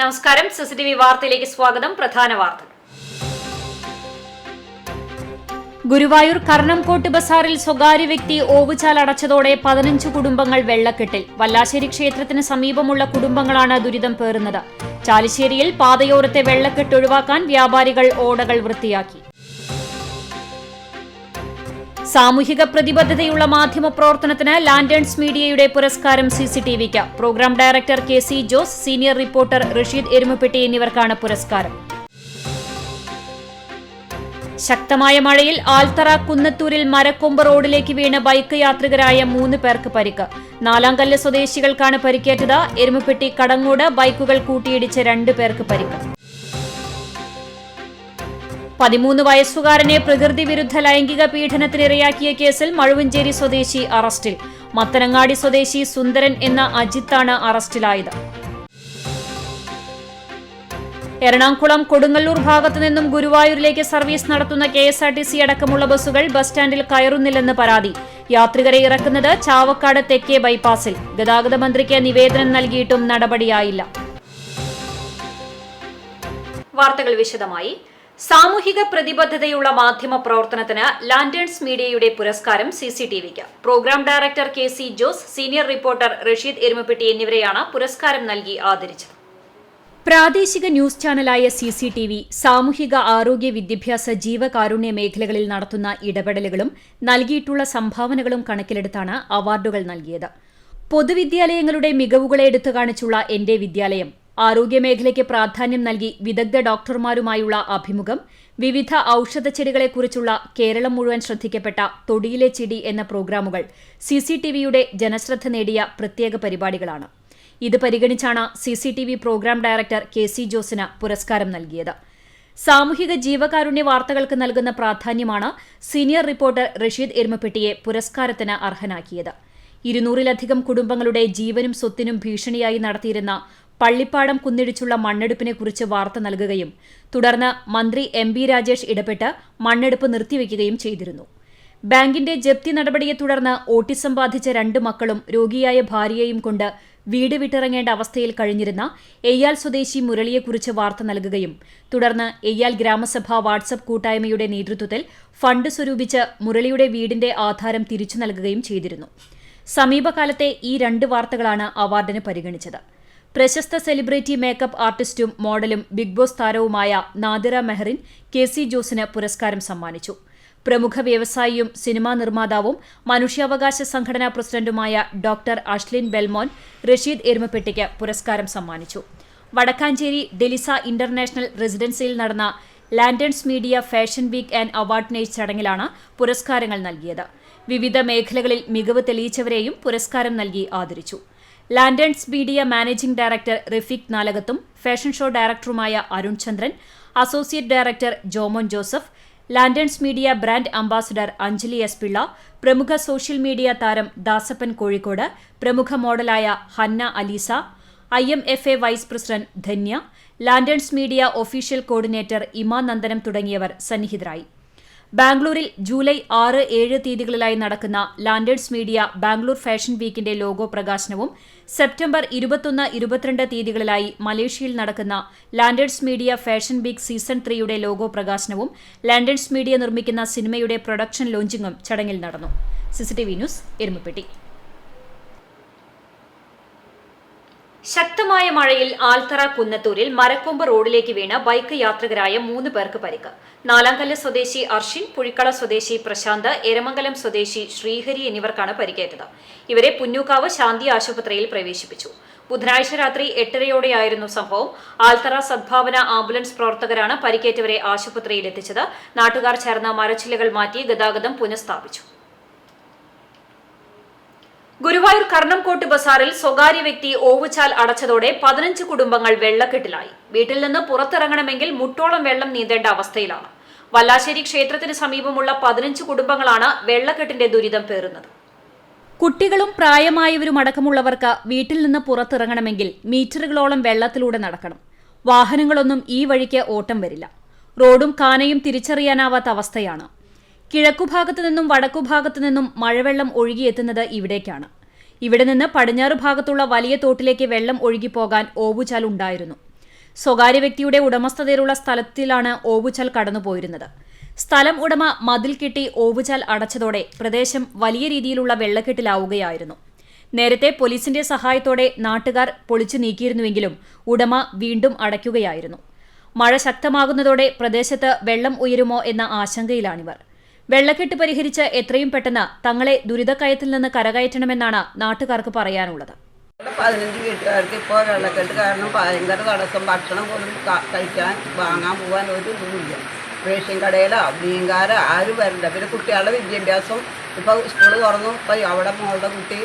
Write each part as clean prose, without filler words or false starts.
നമസ്കാരം. സിസിടിവി വാർത്തയിലേക്ക് സ്വാഗതം. പ്രധാന വാർത്തകൾ. ഗുരുവായൂർ കർണംകോട്ട് ബസാറിൽ സ്വകാര്യ വ്യക്തി ഓവുചാൽ അടച്ചതോടെ 15 കുടുംബങ്ങൾ വെള്ളക്കെട്ടിൽ. വല്ലാശ്ശേരി ക്ഷേത്രത്തിന് സമീപമുള്ള കുടുംബങ്ങളാണ് ദുരിതം പേറുന്നത്. ചാലിശ്ശേരിയിൽ പാതയോരത്തെ വെള്ളക്കെട്ട് ഒഴിവാക്കാൻ വ്യാപാരികൾ ഓടകൾ വൃത്തിയാക്കി. സാമൂഹിക പ്രതിബദ്ധതയുള്ള മാധ്യമ പ്രവർത്തനത്തിന് ലാന്റേൺസ് മീഡിയയുടെ പുരസ്കാരം സിസിടിവിക്ക്. Program director K C. Jose, senior reporter Rasheed Erumapetty എന്നിവർക്കാണ് പുരസ്കാരം. ശക്തമായ മഴയിൽ ആൽത്തറ കുന്നത്തൂരിൽ മരക്കൊമ്പ് റോഡിലേക്ക് വീണ് ബൈക്ക് യാത്രികരായ 3 പേർക്ക് പരിക്ക്. നാലാംകല്ല് സ്വദേശികൾക്കാണ് പരിക്കേറ്റത്. എരുമപ്പെട്ടി കടങ്ങോട് ബൈക്കുകൾ കൂട്ടിയിടിച്ച് 2 പേർക്ക് പരിക്ക്. 13 വയസ്സുകാരനെ പ്രകൃതി വിരുദ്ധ ലൈംഗിക പീഡനത്തിനിരയാക്കിയ കേസിൽ മഴുവഞ്ചേരി സ്വദേശി അറസ്റ്റിൽ. മത്തനങ്ങാടി സ്വദേശി സുന്ദരൻ എന്ന അജിത്താണ് അറസ്റ്റിലായത്. എറണാകുളം കൊടുങ്ങല്ലൂർ ഭാഗത്തു നിന്നും ഗുരുവായൂരിലേക്ക് സർവീസ് നടത്തുന്ന കെഎസ്ആർടിസി അടക്കമുള്ള ബസ്സുകൾ ബസ് സ്റ്റാൻഡിൽ കയറുന്നില്ലെന്ന് പരാതി. യാത്രികരെ ഇറക്കുന്നത് ചാവക്കാട് തെക്കേ ബൈപ്പാസിൽ. ഗതാഗത മന്ത്രിക്ക് നിവേദനം നൽകിയിട്ടും നടപടിയായില്ല. വാർത്തകൾ വിശദമായി. സാമൂഹിക പ്രതിബദ്ധതയുള്ള മാധ്യമ പ്രവർത്തനത്തിന് ലാന്റേൺസ് മീഡിയയുടെ പുരസ്കാരം സിസിടിവിക്ക്. Program director K C. Jose, senior reporter Rasheed Erumappetty എന്നിവരെയാണ് പുരസ്കാരം നൽകി ആദരിച്ചത്. പ്രാദേശിക ന്യൂസ് ചാനലായ സിസിടിവി സാമൂഹിക ആരോഗ്യ വിദ്യാഭ്യാസ ജീവകാരുണ്യ മേഖലകളിൽ നടത്തുന്ന ഇടപെടലുകളും നൽകിയിട്ടുള്ള സംഭാവനകളും കണക്കിലെടുത്താണ് അവാർഡുകൾ നൽകിയത്. പൊതുവിദ്യാലയങ്ങളുടെ മികവുകളെ എടുത്തു കാണിച്ചുള്ള എന്റെ വിദ്യാലയം, ആരോഗ്യമേഖലയ്ക്ക് പ്രാധാന്യം നൽകി വിദഗ്ധ ഡോക്ടർമാരുമായുള്ള അഭിമുഖം, വിവിധ ഔഷധച്ചെടികളെക്കുറിച്ചുള്ള കേരളം മുഴുവൻ ശ്രദ്ധിക്കപ്പെട്ട തൊടിയിലെ ചെടി എന്ന പ്രോഗ്രാമുകൾ സിസിടിവിയുടെ ജനശ്രദ്ധ നേടിയ പ്രത്യേക പരിപാടികളാണ്. ഇത് പരിഗണിച്ചാണ് സിസിടിവി പ്രോഗ്രാം ഡയറക്ടർ കെ.സി. ജോസിന് പുരസ്കാരം നൽകിയത്. സാമൂഹിക ജീവകാരുണ്യ വാർത്തകൾക്ക് നൽകുന്ന പ്രാധാന്യമാണ് സീനിയർ റിപ്പോർട്ടർ റഷീദ് എരുമപ്പെട്ടിയെ പുരസ്കാരത്തിന് അർഹനാക്കിയത്. 200-ലധികം കുടുംബങ്ങളുടെ ജീവനും സ്വത്തിനും ഭീഷണിയായി നടത്തിയിരുന്ന പള്ളിപ്പാടം കുന്നിടിച്ചുള്ള മണ്ണെടുപ്പിനെക്കുറിച്ച് വാർത്ത നൽകുകയും തുടർന്ന് മന്ത്രി എം.ബി. രാജേഷ് ഇടപെട്ട് മണ്ണെടുപ്പ് നിർത്തിവെക്കുകയും ചെയ്തിരുന്നു. ബാങ്കിന്റെ ജപ്തി നടപടിയെ തുടർന്ന് ഓട്ടിസം ബാധിച്ച 2 മക്കളും രോഗിയായ ഭാര്യയെയും കൊണ്ട് വീട് വിട്ടിറങ്ങേണ്ട അവസ്ഥയിൽ കഴിഞ്ഞിരുന്ന എയ്യാൽ സ്വദേശി മുരളിയെക്കുറിച്ച് വാർത്ത നൽകുകയും തുടർന്ന് എയ്യാൽ ഗ്രാമസഭ വാട്സ്ആപ്പ് കൂട്ടായ്മയുടെ നേതൃത്വത്തിൽ ഫണ്ട് സ്വരൂപിച്ച് മുരളിയുടെ വീടിന്റെ ആധാരം തിരിച്ചു നൽകുകയും ചെയ്തിരുന്നു. സമീപകാലത്തെ ഈ 2 വാർത്തകളാണ് അവാർഡിന് പരിഗണിച്ചത്. പ്രശസ്ത സെലിബ്രിറ്റി മേക്കപ്പ് ആർട്ടിസ്റ്റും മോഡലും ബിഗ് ബോസ് താരവുമായ നാദിറ മെഹറിൻ കെ.സി. ജോസിന് പുരസ്കാരം സമ്മാനിച്ചു. പ്രമുഖ വ്യവസായിയും സിനിമാ നിർമ്മാതാവും മനുഷ്യാവകാശ സംഘടനാ പ്രസിഡന്റുമായ ഡോക്ടർ അഷ്ലിൻ ബെൽമോൻ റഷീദ് എരുമപ്പെട്ടിക്ക് പുരസ്കാരം സമ്മാനിച്ചു. വടക്കാഞ്ചേരി ഡെലിസ ഇന്റർനാഷണൽ റെസിഡൻസിയിൽ നടന്ന Lanterns media fashion week and award night ചടങ്ങിലാണ് പുരസ്കാരങ്ങൾ നൽകിയത്. വിവിധ മേഖലകളിൽ മികവ് തെളിയിച്ചവരെയും പുരസ്കാരം നൽകി ആദരിച്ചു. Lanterns media managing director Rafeeq നാലകത്തും ഫാഷൻ ഷോ ഡയറക്ടറുമായ Arun Chandran, associate director Jomon Joseph, Lanterns media brand ambassador Anjali S Pillai, പ്രമുഖ സോഷ്യൽ മീഡിയ താരം ദാസപ്പൻ കോഴിക്കോട്, പ്രമുഖ മോഡലായ Hanna Alisa, IMFA vice president Dhanya, Lanterns media official coordinator Ima Nandanam തുടങ്ങിയവർ സന്നിഹിതരായി. ബാംഗ്ലൂരിൽ ജൂലൈ 6-7 തീയതികളിലായി നടക്കുന്ന ലാന്റേൺസ് മീഡിയ ബാംഗ്ലൂർ ഫാഷൻ വീക്കിന്റെ ലോഗോ പ്രകാശനവും സെപ്റ്റംബർ 21-22 തീയതികളിലായി മലേഷ്യയിൽ നടക്കുന്ന Lanterns media fashion week season 3യുടെ logo പ്രകാശനവും ലാന്റേൺസ് മീഡിയ നിർമ്മിക്കുന്ന സിനിമയുടെ പ്രൊഡക്ഷൻ ലോഞ്ചിങ്ങും ചടങ്ങിൽ നടന്നു. CCTV News, Erumapetty. ശക്തമായ മഴയിൽ ആൽത്തറ കുന്നത്തൂരിൽ മരക്കൊമ്പ് റോഡിലേക്ക് വീണ് ബൈക്ക് യാത്രികരായ 3 പേർക്ക് പരിക്ക്. നാലാംകല്ല് സ്വദേശി അർഷിൻ, പുഴിക്കള സ്വദേശി പ്രശാന്ത്, എരമംഗലം സ്വദേശി ശ്രീഹരി എന്നിവർക്കാണ് പരിക്കേറ്റത്. ഇവരെ പുന്നൂക്കാവ് ശാന്തി ആശുപത്രിയിൽ പ്രവേശിപ്പിച്ചു. ബുധനാഴ്ച രാത്രി 8:30യോടെയായിരുന്നു സംഭവം. ആൽത്തറ സദ്ഭാവന ആംബുലൻസ് പ്രവർത്തകരാണ് പരിക്കേറ്റവരെ ആശുപത്രിയിൽ എത്തിച്ചത്. നാട്ടുകാർ ചേർന്ന് മരച്ചില്ലകൾ മാറ്റി ഗതാഗതം പുനഃസ്ഥാപിച്ചു. ഗുരുവായൂർ കർണംകോട്ട് ബസാറിൽ സ്വകാര്യ വ്യക്തി ഓവുചാൽ അടച്ചതോടെ 15 കുടുംബങ്ങൾ വെള്ളക്കെട്ടിലായി. വീട്ടിൽ നിന്ന് പുറത്തിറങ്ങണമെങ്കിൽ മുട്ടോളം വെള്ളം നീന്തേണ്ട അവസ്ഥയിലാണ്. വല്ലാശ്ശേരി ക്ഷേത്രത്തിന് സമീപമുള്ള 15 കുടുംബങ്ങളാണ് വെള്ളക്കെട്ടിന്റെ ദുരിതം പേറുന്നത്. കുട്ടികളും പ്രായമായവരും അടക്കമുള്ളവർക്ക് വീട്ടിൽ നിന്ന് പുറത്തിറങ്ങണമെങ്കിൽ മീറ്ററുകളോളം വെള്ളത്തിലൂടെ നടക്കണം. വാഹനങ്ങളൊന്നും ഈ വഴിക്ക് ഓട്ടം വരില്ല. റോഡും കാനയും തിരിച്ചറിയാനാവാത്ത അവസ്ഥയാണ്. കിഴക്കുഭാഗത്തു നിന്നും വടക്കുഭാഗത്തു നിന്നും മഴവെള്ളം ഒഴുകിയെത്തുന്നത് ഇവിടേക്കാണ്. ഇവിടെ നിന്ന് പടിഞ്ഞാറ് ഭാഗത്തുള്ള വലിയ തോട്ടിലേക്ക് വെള്ളം ഒഴുകിപ്പോകാൻ ഓവുചാൽ ഉണ്ടായിരുന്നു. സ്വകാര്യ വ്യക്തിയുടെ ഉടമസ്ഥതയിലുള്ള സ്ഥലത്തിലാണ് ഓവുചാൽ കടന്നുപോയിരുന്നത്. സ്ഥലം ഉടമ മതിൽ കെട്ടി ഓവുചാൽ അടച്ചതോടെ പ്രദേശം വലിയ രീതിയിലുള്ള വെള്ളക്കെട്ടിലാവുകയായിരുന്നു. നേരത്തെ പോലീസിന്റെ സഹായത്തോടെ നാട്ടുകാർ പൊളിച്ചു നീക്കിയിരുന്നുവെങ്കിലും ഉടമ വീണ്ടും അടയ്ക്കുകയായിരുന്നു. മഴ ശക്തമാകുന്നതോടെ പ്രദേശത്ത് വെള്ളം ഉയരുമോ എന്ന ആശങ്കയിലാണിവർ. വെള്ളക്കെട്ട് പരിഹരിച്ച് എത്രയും പെട്ടെന്ന് തങ്ങളെ ദുരിതക്കയത്തിൽ നിന്ന് കരകയറ്റണമെന്നാണ് നാട്ടുകാർക്ക് പറയാനുള്ളത്. 15 വീട്ടുകാർക്ക് ഇപ്പോൾ വെള്ളക്കെട്ട് കാരണം ഭയങ്കര തടസ്സം. ഭക്ഷണം പോലും കഴിക്കാൻ വാങ്ങാൻ പോകാൻ ഒരു ഇതുമില്ല. റേഷൻ കടയിലോ മീൻകാരോ ആരും വരില്ല. പിന്നെ കുട്ടികളുടെ വിദ്യാഭ്യാസം ഇപ്പോൾ സ്കൂൾ തുറന്നു. ഇപ്പോൾ അവിടെ മോളുടെ കുട്ടി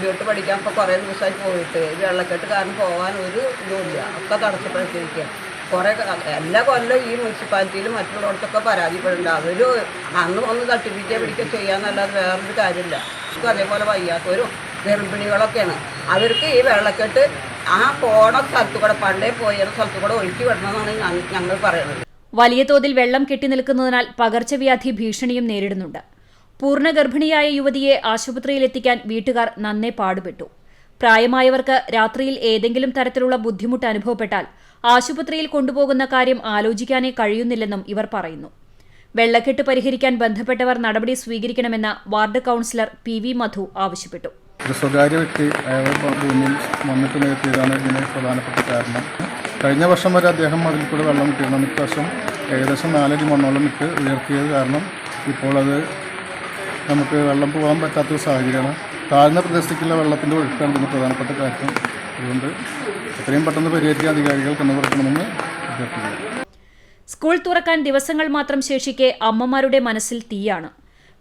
വീട്ട് പഠിക്കാൻ ഇപ്പോൾ കുറേ ദിവസമായി പോയിട്ട് വെള്ളക്കെട്ട് കാരണം പോകാൻ ഒരു ഇതുമില്ല. ഒക്കെ തടസ്സപ്പെടുത്തിയിരിക്കുക. കുറേ എല്ലാ കൊല്ലം ഈ മുനിസിപ്പാലിറ്റിയിലും മറ്റുള്ളവർക്കൊക്കെ പരാതിപ്പെടുന്നുണ്ട്. അവർ അന്ന് ഒന്ന് തട്ടിപ്പിക്കുക പിടിക്കുക ചെയ്യാന്നല്ലാതെ വേറൊരു കാര്യമില്ല. അതേപോലെ വയ്യാത്തവരും ഗർഭിണികളൊക്കെയാണ്. അവർക്ക് ഈ വെള്ളക്കെട്ട് ആ പോണ സ്ഥലത്തു കൂടെ പണ്ടേ പോയ സ്ഥലത്തു കൂടെ ഒഴുക്കി വിടണമെന്നാണ് ഞങ്ങൾ പറയുന്നത്. വലിയ തോതിൽ വെള്ളം കെട്ടിനിൽക്കുന്നതിനാൽ പകർച്ചവ്യാധി ഭീഷണിയും നേരിടുന്നുണ്ട്. പൂർണ്ണ ഗർഭിണിയായ യുവതിയെ ആശുപത്രിയിലെത്തിക്കാൻ വീട്ടുകാർ നന്നേ പാടുപെട്ടു. പ്രായമായവർക്ക് രാത്രിയിൽ ഏതെങ്കിലും തരത്തിലുള്ള ബുദ്ധിമുട്ട് അനുഭവപ്പെട്ടാൽ ആശുപത്രിയിൽ കൊണ്ടുപോകുന്ന കാര്യം ആലോചിക്കാനേ കഴിയുന്നില്ലെന്നും ഇവർ പറയുന്നു. വെള്ളക്കെട്ട് പരിഹരിക്കാൻ ബന്ധപ്പെട്ടവർ നടപടി സ്വീകരിക്കണമെന്ന് വാർഡ് കൌൺസിലർ PV മധു ആവശ്യപ്പെട്ടു. ഒരു സ്വകാര്യ വ്യക്തി അയാളുടെ ഭൂമിയിൽ മണ്ണിട്ട് നികത്തിയതാണ് ഇതിന് പ്രധാനപ്പെട്ട കാരണം. കഴിഞ്ഞ വർഷം വരെ അദ്ദേഹം അതിൽ കൂടെ വെള്ളം കിട്ടിയിരുന്നു. ഇപ്രാവശ്യം ഏകദേശം 4 അടി മണ്ണോളം ഇട്ട് ഉയർത്തിയത് കാരണം ഇപ്പോൾ അത് നമുക്ക് വെള്ളം പോകാൻ പറ്റാത്തൊരു സാഹചര്യമാണ്. താഴ്ന്ന പ്രദേശത്തേക്കുള്ള വെള്ളത്തിൻ്റെ ഒഴുക്കാണ് ഇതിന് പ്രധാനപ്പെട്ട കാര്യം. അതുകൊണ്ട് എത്രയും പെട്ടെന്ന് പരിഹരിക്കാൻ അധികാരികൾ കണ്ടുപിടിക്കണമെന്ന് അഭ്യർത്ഥിക്കുന്നു. സ്കൂൾ തുറക്കാൻ ദിവസങ്ങൾ മാത്രം ശേഷിക്കെ അമ്മമാരുടെ മനസ്സിൽ തീയാണ്.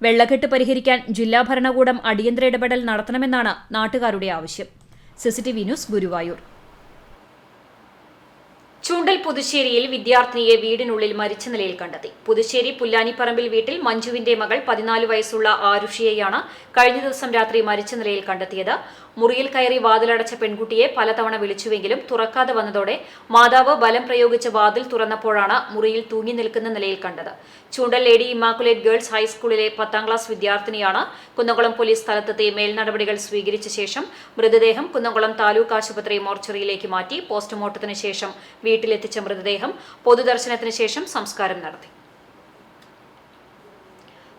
വെള്ളക്കെട്ട് പരിഹരിക്കാൻ ജില്ലാ ഭരണകൂടം അടിയന്തര ഇടപെടൽ നടത്തണമെന്നാണ് നാട്ടുകാരുടെ ആവശ്യം. CCTV news, Guruvayur. ചൂണ്ടൽ പുതുശ്ശേരിയിൽ വിദ്യാർത്ഥിനിയെ വീടിനുള്ളിൽ മരിച്ച നിലയിൽ കണ്ടെത്തി. പുതുശ്ശേരി പുല്ലാനിപ്പറമ്പിൽ വീട്ടിൽ മഞ്ജുവിന്റെ മകൾ 14 വയസ്സുള്ള ആരുഷിയെയാണ് കഴിഞ്ഞ ദിവസം രാത്രി മരിച്ച നിലയിൽ കണ്ടെത്തിയത്. മുറിയിൽ കയറി വാതിലടച്ച പെൺകുട്ടിയെ പലതവണ വിളിച്ചുവെങ്കിലും തുറക്കാതെ വന്നതോടെ മാതാവ് ബലം പ്രയോഗിച്ച് വാതിൽ തുറന്നപ്പോഴാണ് മുറിയിൽ തൂങ്ങി നിൽക്കുന്ന നിലയിൽ കണ്ടത്. ചൂണ്ടൽ ലേഡി ഇമ്മാക്കുലേറ്റ് ഗേൾസ് ഹൈസ്കൂളിലെ 10ാം ക്ലാസ് വിദ്യാർത്ഥിനിയാണ്. കുന്നംകുളം പോലീസ് സ്ഥലത്തെത്തി മേൽനടപടികൾ സ്വീകരിച്ച ശേഷം മൃതദേഹം കുന്നംകുളം താലൂക്ക് ആശുപത്രി മോർച്ചറിയിലേക്ക് മാറ്റി പോസ്റ്റ്മോർട്ടത്തിന് ശേഷം വീട്ടിലെത്തിച്ച മൃതദേഹം പൊതുദർശനത്തിന് ശേഷം സംസ്കാരം നടത്തി.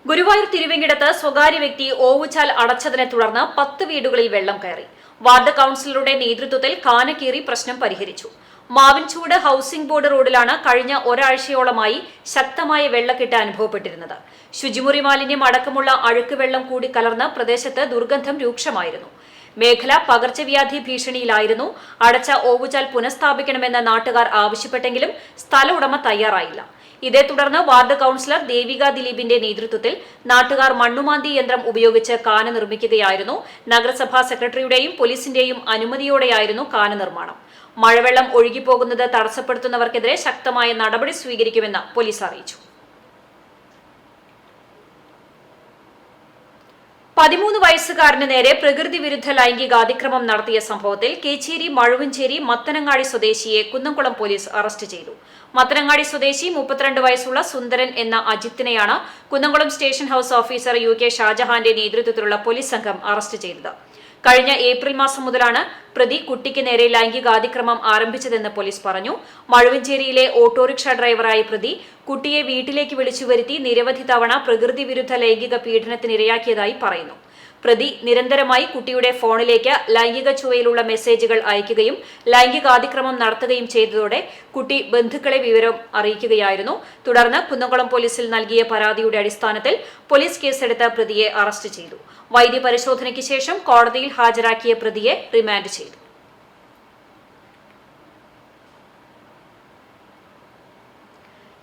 ഗുരുവായൂർ തിരുവെങ്കിടത്ത് സ്വകാര്യ വ്യക്തി ഓവുചാൽ അടച്ചതിനെ തുടർന്ന് 10 വീടുകളിൽ വെള്ളം കയറി. വാർഡ് കൌൺസിലറുടെ നേതൃത്വത്തിൽ കാനകീറി പ്രശ്നം പരിഹരിച്ചു. മാവിൻചൂട് ഹൌസിംഗ് ബോർഡ് റോഡിലാണ് കഴിഞ്ഞ ഒരാഴ്ചയോളമായി ശക്തമായ വെള്ളക്കെട്ട് അനുഭവപ്പെട്ടിരുന്നത്. ശുചിമുറി മാലിന്യം അടക്കമുള്ള അഴുക്ക് വെള്ളം കൂടി കലർന്ന് പ്രദേശത്ത് ദുർഗന്ധം രൂക്ഷമായിരുന്നു. മേഖല പകർച്ചവ്യാധി ഭീഷണിയിലായിരുന്നു. അടച്ച ഓവുചാൽ പുനഃസ്ഥാപിക്കണമെന്ന് നാട്ടുകാർ ആവശ്യപ്പെട്ടെങ്കിലും സ്ഥല ഉടമ തയ്യാറായില്ല. ഇതേ തുടർന്ന് വാർഡ് കൌൺസിലർ ദേവിക ദിലീപിന്റെ നേതൃത്വത്തിൽ നാട്ടുകാർ മണ്ണുമാന്തി യന്ത്രം ഉപയോഗിച്ച് കാന നിർമ്മിക്കുകയായിരുന്നു. നഗരസഭാ സെക്രട്ടറിയുടെയും പോലീസിന്റെയും അനുമതിയോടെയായിരുന്നു കാന നിർമ്മാണം. മഴവെള്ളം ഒഴുകിപ്പോകുന്നത് തടസ്സപ്പെടുത്തുന്നവർക്കെതിരെ ശക്തമായ നടപടി സ്വീകരിക്കുമെന്ന് പോലീസ് അറിയിച്ചു. 13 വയസ്സുകാരന് നേരെ പ്രകൃതി വിരുദ്ധ ലൈംഗികാതിക്രമം നടത്തിയ സംഭവത്തിൽ കേച്ചേരി മഴുവഞ്ചേരി മത്തനങ്ങാടി സ്വദേശിയെ കുന്നംകുളം പോലീസ് അറസ്റ്റ് ചെയ്തു. മത്തനങ്ങാടി സ്വദേശി 32 വയസ്സുള്ള സുന്ദരൻ എന്ന അജിത്തിനെയാണ് Kunnamkulam station house officer UK ഷാജഹാന്റെ നേതൃത്വത്തിലുള്ള പോലീസ് സംഘം അറസ്റ്റ് ചെയ്തത്. കഴിഞ്ഞ ഏപ്രിൽ മാസം മുതലാണ് പ്രതി കുട്ടിക്ക് നേരെ ലൈംഗികാതിക്രമം ആരംഭിച്ചതെന്ന് പോലീസ് പറഞ്ഞു. മഴുവഞ്ചേരിയിലെ ഓട്ടോറിക്ഷ ഡ്രൈവറായ പ്രതി കുട്ടിയെ വീട്ടിലേക്ക് വിളിച്ചുവരുത്തി നിരവധി തവണ പ്രകൃതി വിരുദ്ധ ലൈംഗിക പീഡനത്തിനിരയാക്കിയതായി പറയുന്നു. പ്രതി നിരന്തരമായി കുട്ടിയുടെ ഫോണിലേക്ക് ലൈംഗിക ചുവയിലുള്ള മെസ്സേജുകൾ അയക്കുകയും ലൈംഗികാതിക്രമം നടത്തുകയും ചെയ്തതോടെ കുട്ടി ബന്ധുക്കളെ വിവരം അറിയിക്കുകയായിരുന്നു. തുടർന്ന് കുന്നംകുളം പോലീസിൽ നൽകിയ പരാതിയുടെ അടിസ്ഥാനത്തിൽ പോലീസ് കേസെടുത്ത് പ്രതിയെ അറസ്റ്റ് ചെയ്തു. വൈദ്യപരിശോധനയ്ക്ക് ശേഷം കോടതിയിൽ ഹാജരാക്കിയ പ്രതിയെ റിമാൻഡ് ചെയ്തു.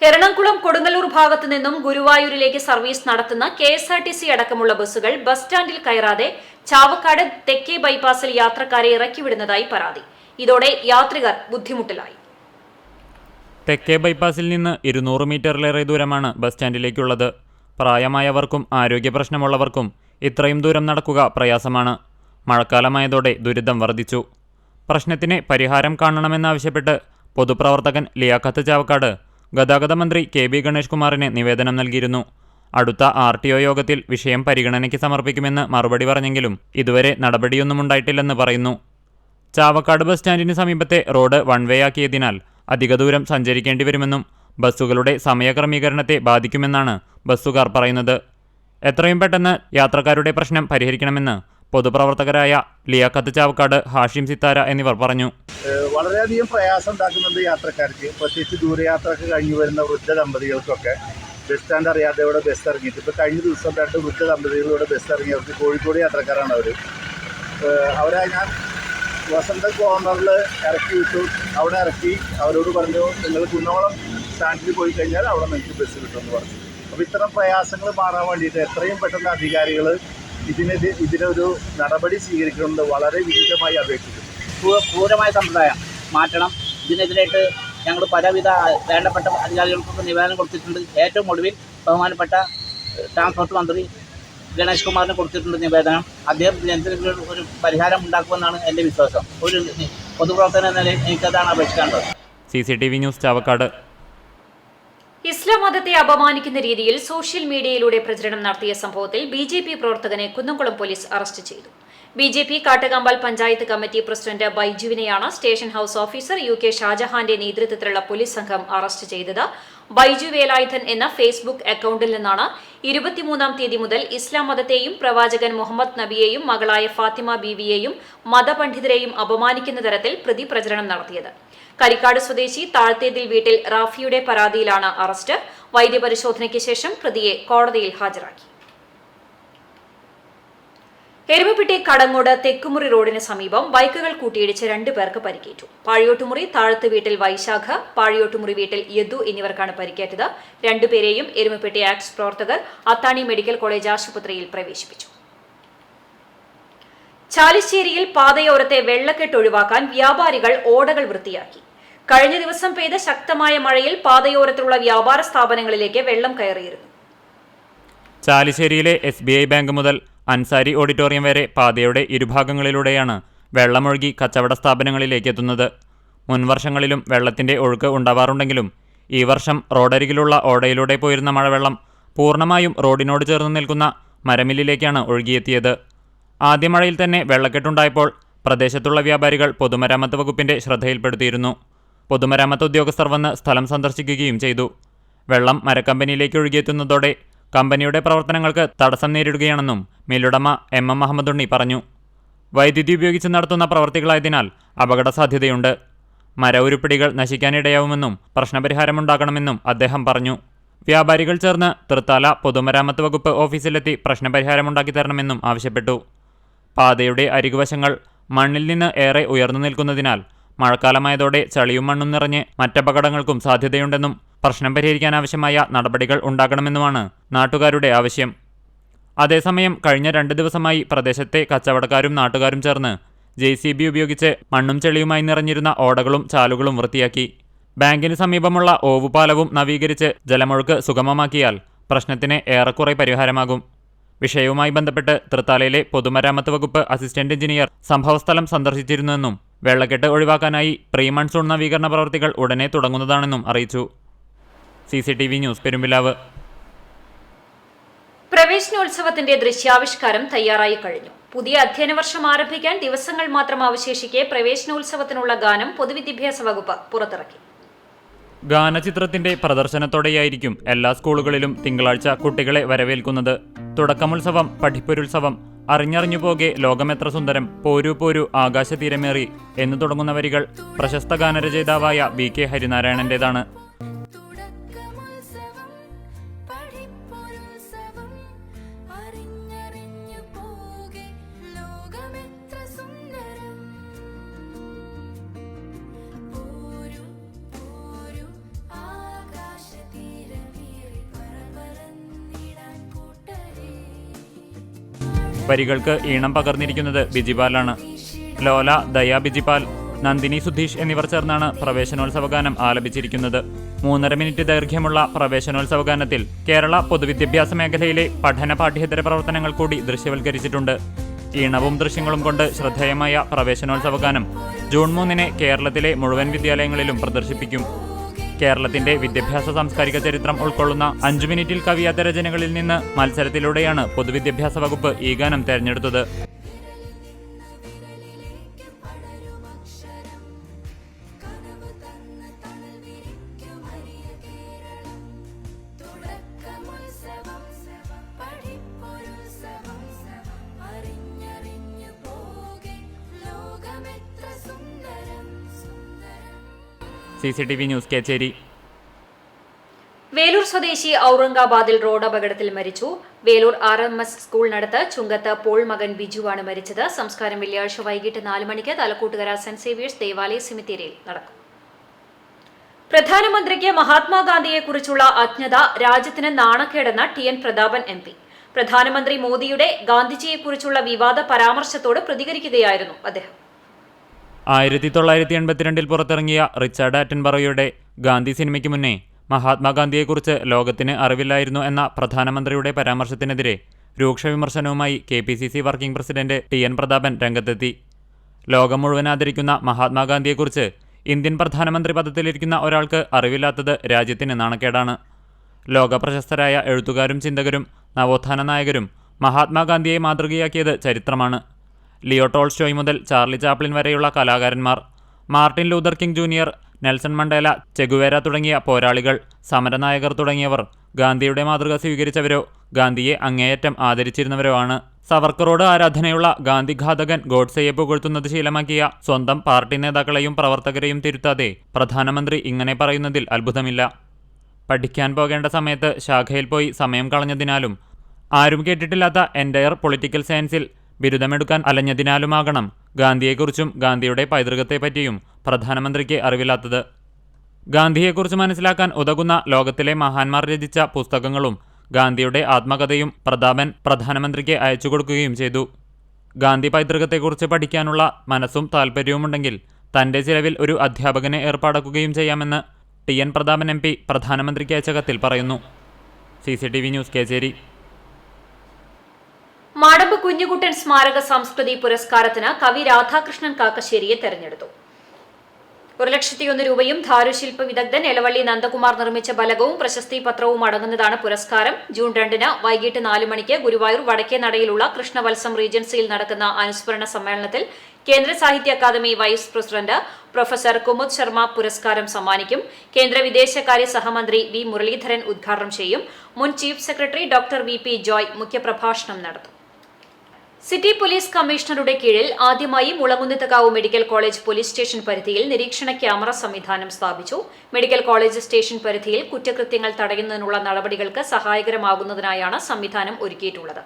എറണാകുളം കൊടുങ്ങല്ലൂർ ഭാഗത്തു നിന്നും ഗുരുവായൂരിലേക്ക് സർവീസ് നടത്തുന്ന KSRTC അടക്കമുള്ള ബസ്സുകൾ ബസ് സ്റ്റാൻഡിൽ കയറാതെ ചാവക്കാട് തെക്കേ ബൈപ്പാസിൽ യാത്രക്കാരെ ഇറക്കിവിടുന്നതായി പരാതി. ഇതോടെ യാത്രികർ ബുദ്ധിമുട്ടിലായി. തെക്കേ ബൈപ്പാസിൽ നിന്ന് 200 മീറ്ററിലേറെ ദൂരമാണ് ബസ് സ്റ്റാൻഡിലേക്കുള്ളത്. പ്രായമായവർക്കും ആരോഗ്യ പ്രശ്നമുള്ളവർക്കും ഇത്രയും ദൂരം നടക്കുക പ്രയാസമാണ്. മഴക്കാലമായതോടെ ദുരിതം വർദ്ധിച്ചു. പ്രശ്നത്തിന് പരിഹാരം കാണണമെന്നാവശ്യപ്പെട്ട് പൊതുപ്രവർത്തകൻ ലിയാഖത്ത് ചാവക്കാട് ഗതാഗത മന്ത്രി KB ഗണേഷ് കുമാറിന് നിവേദനം നൽകിയിരുന്നു. അടുത്ത RTO യോഗത്തിൽ വിഷയം പരിഗണനയ്ക്ക് സമർപ്പിക്കുമെന്ന് മറുപടി പറഞ്ഞെങ്കിലും ഇതുവരെ നടപടിയൊന്നും ഉണ്ടായിട്ടില്ലെന്ന് പറയുന്നു. ചാവക്കാട് ബസ് സ്റ്റാൻഡിന് സമീപത്തെ റോഡ് വൺ വേ ആക്കിയതിനാൽ അധിക ദൂരം സഞ്ചരിക്കേണ്ടി വരുമെന്നും ബസ്സുകളുടെ സമയക്രമീകരണത്തെ ബാധിക്കുമെന്നാണ് ബസ്സുകാർ പറയുന്നത്. എത്രയും പെട്ടെന്ന് യാത്രക്കാരുടെ പ്രശ്നം പരിഹരിക്കണമെന്ന് പൊതുപ്രവർത്തകരായ ലിയാഖത്ത് ചാവക്കാട്, ഹാഷിം സിത്താര എന്നിവർ പറഞ്ഞു. വളരെയധികം പ്രയാസം ഉണ്ടാക്കുന്നുണ്ട് യാത്രക്കാർക്ക്, പ്രത്യേകിച്ച് ദൂരയാത്രക്ക് കഴിഞ്ഞു വരുന്ന വൃദ്ധ ദമ്പതികൾക്കൊക്കെ. ബസ് സ്റ്റാൻഡ് അറിയാതെ ഇവിടെ ബസ് ഇറങ്ങിയിട്ട് ഇപ്പോൾ കഴിഞ്ഞ ദിവസം 2 വൃദ്ധ ദമ്പതികളിലൂടെ ബസ് ഇറങ്ങി. അവർക്ക് കോഴിക്കോട് യാത്രക്കാരാണ് അവരെ ഞാൻ വസന്ത കോർണറിൽ ഇറക്കി വിട്ടു. അവിടെ ഇറക്കി അവരോട് പറഞ്ഞു, നിങ്ങൾ കുന്നോളം സ്റ്റാൻഡിൽ പോയി കഴിഞ്ഞാൽ അവിടെ നിങ്ങൾക്ക് ബസ് കിട്ടുമെന്ന് പറഞ്ഞു. അപ്പോൾ ഇത്തരം പ്രയാസങ്ങൾ മാറാൻ വേണ്ടിയിട്ട് എത്രയും പെട്ടെന്ന് അധികാരികൾ ഇതിനൊരു നടപടി സ്വീകരിക്കണമെന്ന് വളരെ വിനീതമായി അപേക്ഷിക്കുന്നു. ക്രൂരമായ സമ്പ്രദായം മാറ്റണം. ഇതിനെതിരായിട്ട് ഞങ്ങൾ പലവിധ വേണ്ടപ്പെട്ട അധികാരികൾക്കൊക്കെ നിവേദനം കൊടുത്തിട്ടുണ്ട്. ഏറ്റവും ഒടുവിൽ ബഹുമാനപ്പെട്ട ട്രാൻസ്പോർട്ട് മന്ത്രി ഗണേഷ് കുമാറിന് കൊടുത്തിട്ടുണ്ട് നിവേദനം. അദ്ദേഹം ഇതിനെന്തെങ്കിലും ഒരു പരിഹാരം ഉണ്ടാക്കുമെന്നാണ് എൻ്റെ വിശ്വാസം. ഒരു പൊതുപ്രവർത്തന എന്ന നിലയിൽ എനിക്കതാണ് അപേക്ഷിക്കേണ്ടത്. CCTV news Chavakkad. ഇസ്ലാം മതത്തെ അപമാനിക്കുന്ന രീതിയിൽ സോഷ്യൽ മീഡിയയിലൂടെ പ്രചരണം നടത്തിയ സംഭവത്തിൽ BJP പ്രവർത്തകനെ കുന്നംകുളം പോലീസ് അറസ്റ്റ് ചെയ്തു. BJP Kattukambal panchayat committee president ബൈജുവിനെയാണ് സ്റ്റേഷൻ ഹൌസ് ഓഫീസർ UK ഷാജഹാന്റെ നേതൃത്വത്തിലുള്ള പോലീസ് സംഘം അറസ്റ്റ് ചെയ്തത്. ബൈജു വേലായുധൻ എന്ന ഫേസ്ബുക്ക് അക്കൌണ്ടിൽ നിന്നാണ് 23-ാം തീയതി മുതൽ ഇസ്ലാം മതത്തെയും പ്രവാചകൻ മുഹമ്മദ് നബിയെയും മകളായ ഫാത്തിമ ബീവിയെയും മതപണ്ഡിതരെയും അപമാനിക്കുന്ന തരത്തിൽ പ്രതി പ്രചരണം നടത്തിയത്. കരിക്കാട് സ്വദേശി താഴ്ത്തേതിൽ വീട്ടിൽ റാഫിയുടെ പരാതിയിലാണ് അറസ്റ്റ്. വൈദ്യപരിശോധനയ്ക്ക് ശേഷം പ്രതിയെ കോടതിയിൽ ഹാജരാക്കി. എരുമപ്പെട്ടി കടങ്ങോട് തെക്കുമുറി റോഡിന് സമീപം ബൈക്കുകൾ കൂട്ടിയിടിച്ച് 2 പേർക്ക് പരിക്കേറ്റു. പാഴിയോട്ടുമുറി താഴത്ത് വീട്ടിൽ വൈശാഖ, പാഴിയോട്ടുമുറി വീട്ടിൽ യദു എന്നിവർക്കാണ് പരിക്കേറ്റത്. 2 പേരെയും എരുമപ്പെട്ടി ആക്ട്സ് പ്രവർത്തകർ അത്താണി മെഡിക്കൽ കോളേജ് ആശുപത്രിയിൽ പ്രവേശിപ്പിച്ചു. ചാലിശ്ശേരിയിൽ പാതയോരത്തെ വെള്ളക്കെട്ട് ഒഴിവാക്കാൻ വ്യാപാരികൾ ഓടകൾ വൃത്തിയാക്കി. കഴിഞ്ഞ ദിവസം പെയ്ത ശക്തമായ മഴയിൽ പാതയോരത്തുള്ള വ്യാപാര സ്ഥാപനങ്ങളിലേക്ക് വെള്ളം കയറിയിരുന്നു. ചാലിശ്ശേരിയിലെ SBI ബാങ്ക് മുതൽ അൻസാരി ഓഡിറ്റോറിയം വരെ പാതയുടെ ഇരുഭാഗങ്ങളിലൂടെയാണ് വെള്ളമൊഴുകി കച്ചവട സ്ഥാപനങ്ങളിലേക്ക് എത്തുന്നത്. മുൻവർഷങ്ങളിലും വെള്ളത്തിന്റെ ഒഴുക്ക് ഉണ്ടാവാറുണ്ടെങ്കിലും ഈ വർഷം റോഡരികിലുള്ള ഓടയിലൂടെ പോയിരുന്ന മഴവെള്ളം പൂർണ്ണമായും റോഡിനോട് ചേർന്ന് നിൽക്കുന്ന മരമില്ലിലേക്കാണ് ഒഴുകിയെത്തിയത്. ആദ്യ മഴയിൽ തന്നെ വെള്ളക്കെട്ടുണ്ടായപ്പോൾ പ്രദേശത്തുള്ള വ്യാപാരികൾ പൊതുമരാമത്ത് വകുപ്പിന്റെ ശ്രദ്ധയിൽപ്പെടുത്തിയിരുന്നു. പൊതുമരാമത്ത് ഉദ്യോഗസ്ഥർ വന്ന് സ്ഥലം സന്ദർശിക്കുകയും ചെയ്തു. വെള്ളം മരക്കമ്പനിയിലേക്ക് ഒഴുകിയെത്തുന്നതോടെ കമ്പനിയുടെ പ്രവർത്തനങ്ങൾക്ക് തടസ്സം നേരിടുകയാണെന്നും മില്ലുടമ MM മുഹമ്മദുണ്ണി പറഞ്ഞു. വൈദ്യുതി ഉപയോഗിച്ച് നടത്തുന്ന പ്രവർത്തികളായതിനാൽ അപകട സാധ്യതയുണ്ട്. മര ഉരുപ്പിടികൾ നശിക്കാനിടയാവുമെന്നും പ്രശ്നപരിഹാരമുണ്ടാകണമെന്നും അദ്ദേഹം പറഞ്ഞു. വ്യാപാരികൾ ചേർന്ന് തൃത്താല പൊതുമരാമത്ത് വകുപ്പ് ഓഫീസിലെത്തി പ്രശ്നപരിഹാരമുണ്ടാക്കി തരണമെന്നും ആവശ്യപ്പെട്ടു. പാതയുടെ അരികുവശങ്ങൾ മണ്ണിൽ നിന്ന് ഏറെ ഉയർന്നു നിൽക്കുന്നതിനാൽ മഴക്കാലമായതോടെ ചളിയും മണ്ണും നിറഞ്ഞ് മറ്റപകടങ്ങൾക്കും സാധ്യതയുണ്ടെന്നും പ്രശ്നം പരിഹരിക്കാനാവശ്യമായ നടപടികൾ ഉണ്ടാകണമെന്നുമാണ് നാട്ടുകാരുടെ ആവശ്യം. അതേസമയം കഴിഞ്ഞ 2 ദിവസമായി പ്രദേശത്തെ കച്ചവടക്കാരും നാട്ടുകാരും ചേർന്ന് JCB ഉപയോഗിച്ച് മണ്ണും ചെളിയുമായി നിറഞ്ഞിരുന്ന ഓടകളും ചാലുകളും വൃത്തിയാക്കി. ബാങ്കിന് സമീപമുള്ള ഓവുപാലവും നവീകരിച്ച് ജലമൊഴുക്ക് സുഗമമാക്കിയാൽ പ്രശ്നത്തിന് ഏറെക്കുറെ പരിഹാരമാകും. വിഷയവുമായി ബന്ധപ്പെട്ട് തൃത്താലയിലെ പൊതുമരാമത്ത് വകുപ്പ് അസിസ്റ്റന്റ് എഞ്ചിനീയർ സംഭവസ്ഥലം സന്ദർശിച്ചിരുന്നുവെന്നും വെള്ളക്കെട്ട് ഒഴിവാക്കാനായി പ്രീ മൺസൂൺ നവീകരണ പ്രവൃത്തികൾ ഉടനെ തുടങ്ങുന്നതാണെന്നും അറിയിച്ചു. CCTV news Perumpilavu. പ്രവേശനോത്സവത്തിന്റെ ദൃശ്യാവിഷ്കാരം തയ്യാറായി കഴിഞ്ഞു. പുതിയ അധ്യയന വർഷം ആരംഭിക്കാൻ ദിവസങ്ങൾ മാത്രം അവശേഷിക്കെ പ്രവേശനോത്സവത്തിനുള്ള ഗാനം പൊതുവിദ്യാഭ്യാസ വകുപ്പ് പുറത്തിറക്കി. ഗാനചിത്രത്തിന്റെ പ്രദർശനത്തോടെയായിരിക്കും എല്ലാ സ്കൂളുകളിലും തിങ്കളാഴ്ച കുട്ടികളെ വരവേൽക്കുന്നത്. തുടക്കമുത്സവം, പഠിപ്പൊരുത്സവം, അറിഞ്ഞറിഞ്ഞു പോകെ ലോകമെത്ര സുന്ദരം, പോരൂ പോരൂ ആകാശതീരമേറി എന്നു തുടങ്ങുന്ന വരികൾ പ്രശസ്ത ഗാനരചയിതാവായ BK ഹരിനാരായണന്റേതാണ്. വരികൾക്ക് ഈണം പകർന്നിരിക്കുന്നത് ബിജിപാലാണ്. ലോല, ദയ ബിജിപാൽ, നന്ദിനി സുധീഷ് എന്നിവർ ചേർന്നാണ് പ്രവേശനോത്സവ ഗാനം ആലപിച്ചിരിക്കുന്നത്. 3.5 മിനിറ്റ് ദൈർഘ്യമുള്ള പ്രവേശനോത്സവ ഗാനത്തിൽ കേരള പൊതുവിദ്യാഭ്യാസ മേഖലയിലെ പഠന പാഠ്യേതര പ്രവർത്തനങ്ങൾ കൂടി ദൃശ്യവൽക്കരിച്ചിട്ടുണ്ട്. ഈണവും ദൃശ്യങ്ങളും കൊണ്ട് ശ്രദ്ധേയമായ പ്രവേശനോത്സവ ഗാനം ജൂൺ 3 കേരളത്തിലെ മുഴുവൻ വിദ്യാലയങ്ങളിലും പ്രദർശിപ്പിക്കും. കേരളത്തിന്റെ വിദ്യാഭ്യാസ സാംസ്കാരിക ചരിത്രം ഉൾക്കൊള്ളുന്ന 5 മിനിറ്റിൽ കവിയാത്ത രചനകളിൽ നിന്ന് മത്സരത്തിലൂടെയാണ് പൊതുവിദ്യാഭ്യാസ വകുപ്പ് ഈ ഗാനം തെരഞ്ഞെടുത്തത്. CCTV news Kecheri. വേലൂർ സ്വദേശി ഔറംഗാബാദിൽ റോഡ് അപകടത്തിൽ മരിച്ചു. വേലൂർ RMS സ്കൂളിനടുത്ത് ചുങ്കത്ത് പോൾ മകൻ ബിജുവാണ് മരിച്ചത്. സംസ്കാരം വെള്ളിയാഴ്ച വൈകിട്ട് 4 മണിക്ക് തലക്കൂട്ടുകര സെന്റ് സേവിയേഴ്സ് ദേവാലയ സെമിത്തേരിയിൽ നടക്കും. പ്രധാനമന്ത്രിക്ക് മഹാത്മാഗാന്ധിയെക്കുറിച്ചുള്ള അജ്ഞത രാജ്യത്തിന് നാണക്കേടെന്ന TN പ്രതാപൻ MP. പ്രധാനമന്ത്രി മോദിയുടെ ഗാന്ധിജിയെക്കുറിച്ചുള്ള വിവാദ പരാമർശത്തോട് പ്രതികരിക്കുകയായിരുന്നു അദ്ദേഹം. 1982 പുറത്തിറങ്ങിയ റിച്ചാർഡ് ആറ്റൻബറോയുടെ ഗാന്ധി സിനിമയ്ക്ക് മുന്നേ മഹാത്മാഗാന്ധിയെക്കുറിച്ച് ലോകത്തിന് അറിവില്ലായിരുന്നു എന്ന പ്രധാനമന്ത്രിയുടെ പരാമർശത്തിനെതിരെ രൂക്ഷ വിമർശനവുമായി KPCC working president TN Prathapan രംഗത്തെത്തി. ലോകം മുഴുവൻ ആദരിക്കുന്ന മഹാത്മാഗാന്ധിയെക്കുറിച്ച് ഇന്ത്യൻ പ്രധാനമന്ത്രി പദത്തിലിരിക്കുന്ന ഒരാൾക്ക് അറിവില്ലാത്തത് രാജ്യത്തിന് നാണക്കേടാണ്. ലോകപ്രശസ്തരായ എഴുത്തുകാരും ചിന്തകരും നവോത്ഥാന നായകരും മഹാത്മാഗാന്ധിയെ മാതൃകയാക്കിയത് ചരിത്രമാണ്. ലിയോ ടോൾസ്റ്റോയ് മുതൽ ചാർലി ചാപ്ലിൻ വരെയുള്ള കലാകാരന്മാർ, Martin Luther king junior, Nelson Mandela, Che Guevara തുടങ്ങിയ പോരാളികൾ, സമരനായകർ തുടങ്ങിയവർ ഗാന്ധിയുടെ മാതൃക സ്വീകരിച്ചവരോ ഗാന്ധിയെ അങ്ങേയറ്റം ആദരിച്ചിരുന്നവരോ ആണ്. സവർക്കറോട് ആരാധനയുള്ള ഗാന്ധിഘാതകൻ ഗോഡ്സെയെ പുകഴ്ത്തുന്നത് ശീലമാക്കിയ സ്വന്തം പാർട്ടി നേതാക്കളെയും പ്രവർത്തകരെയും തിരുത്താതെ പ്രധാനമന്ത്രി ഇങ്ങനെ പറയുന്നതിൽ അത്ഭുതമില്ല. പഠിക്കാൻ പോകേണ്ട സമയത്ത് ശാഖയിൽ പോയി സമയം കളഞ്ഞതിനാലും ആരും കേട്ടിട്ടില്ലാത്ത എൻ്റയർ പൊളിറ്റിക്കൽ സയൻസിൽ ബിരുദമെടുക്കാൻ അലഞ്ഞതിനാലുമാകണം ഗാന്ധിയെക്കുറിച്ചും ഗാന്ധിയുടെ പൈതൃകത്തെപ്പറ്റിയും പ്രധാനമന്ത്രിക്ക് അറിവില്ലാത്തത്. ഗാന്ധിയെക്കുറിച്ച് മനസ്സിലാക്കാൻ ഉതകുന്ന ലോകത്തിലെ മഹാന്മാർ രചിച്ച പുസ്തകങ്ങളും ഗാന്ധിയുടെ ആത്മകഥയും പ്രതാപൻ പ്രധാനമന്ത്രിക്ക് അയച്ചു കൊടുക്കുകയും ചെയ്തു. ഗാന്ധി പൈതൃകത്തെക്കുറിച്ച് പഠിക്കാനുള്ള മനസ്സും താൽപ്പര്യവുമുണ്ടെങ്കിൽ തൻ്റെ ചിലവിൽ ഒരു അധ്യാപകനെ ഏർപ്പാടാക്കുകയും ചെയ്യാമെന്ന് TN പ്രതാപൻ MP പ്രധാനമന്ത്രിക്ക് അയച്ച കത്തിൽ പറയുന്നു. CCTV news Kechery. മാടമ്പ് കുഞ്ഞുകുട്ടൻ സ്മാരക സംസ്കൃതി പുരസ്കാരത്തിന് കവി രാധാകൃഷ്ണൻ കാക്കശ്ശേരിയെ തെരഞ്ഞെടുത്തു. 1,01,000 രൂപയും ധാരുശില്പ വിദഗ്ധൻ എലവള്ളി നന്ദകുമാർ നിർമ്മിച്ച ഫലകവും പ്രശസ്തി പത്രവും അടങ്ങുന്നതാണ് പുരസ്കാരം. ജൂൺ 2 വൈകിട്ട് 4 മണിക്ക് ഗുരുവായൂർ വടക്കേനടയിലുള്ള കൃഷ്ണവത്സം റീജൻസിയിൽ നടക്കുന്ന അനുസ്മരണ സമ്മേളനത്തിൽ Kendra Sahitya Akademi vice president professor Kumud Sharma പുരസ്കാരം സമ്മാനിക്കും. കേന്ദ്ര വിദേശകാര്യ സഹമന്ത്രി V മുരളീധരൻ ഉദ്ഘാടനം ചെയ്യും. മുൻ chief secretary doctor VP Joy മുഖ്യപ്രഭാഷണം നടത്തും. സിറ്റി പോലീസ് കമ്മീഷണറുടെ കീഴിൽ ആദ്യമായി Mulankunnathukavu medical college police station പരിധിയിൽ നിരീക്ഷണ ക്യാമറ സംവിധാനം സ്ഥാപിച്ചു. മെഡിക്കൽ കോളേജ് സ്റ്റേഷൻ പരിധിയിൽ കുറ്റകൃത്യങ്ങൾ തടയുന്നതിനുള്ള നടപടികൾക്ക് സഹായകരമാകുന്നതിനായാണ് സംവിധാനം ഒരുക്കിയിട്ടുള്ളത്.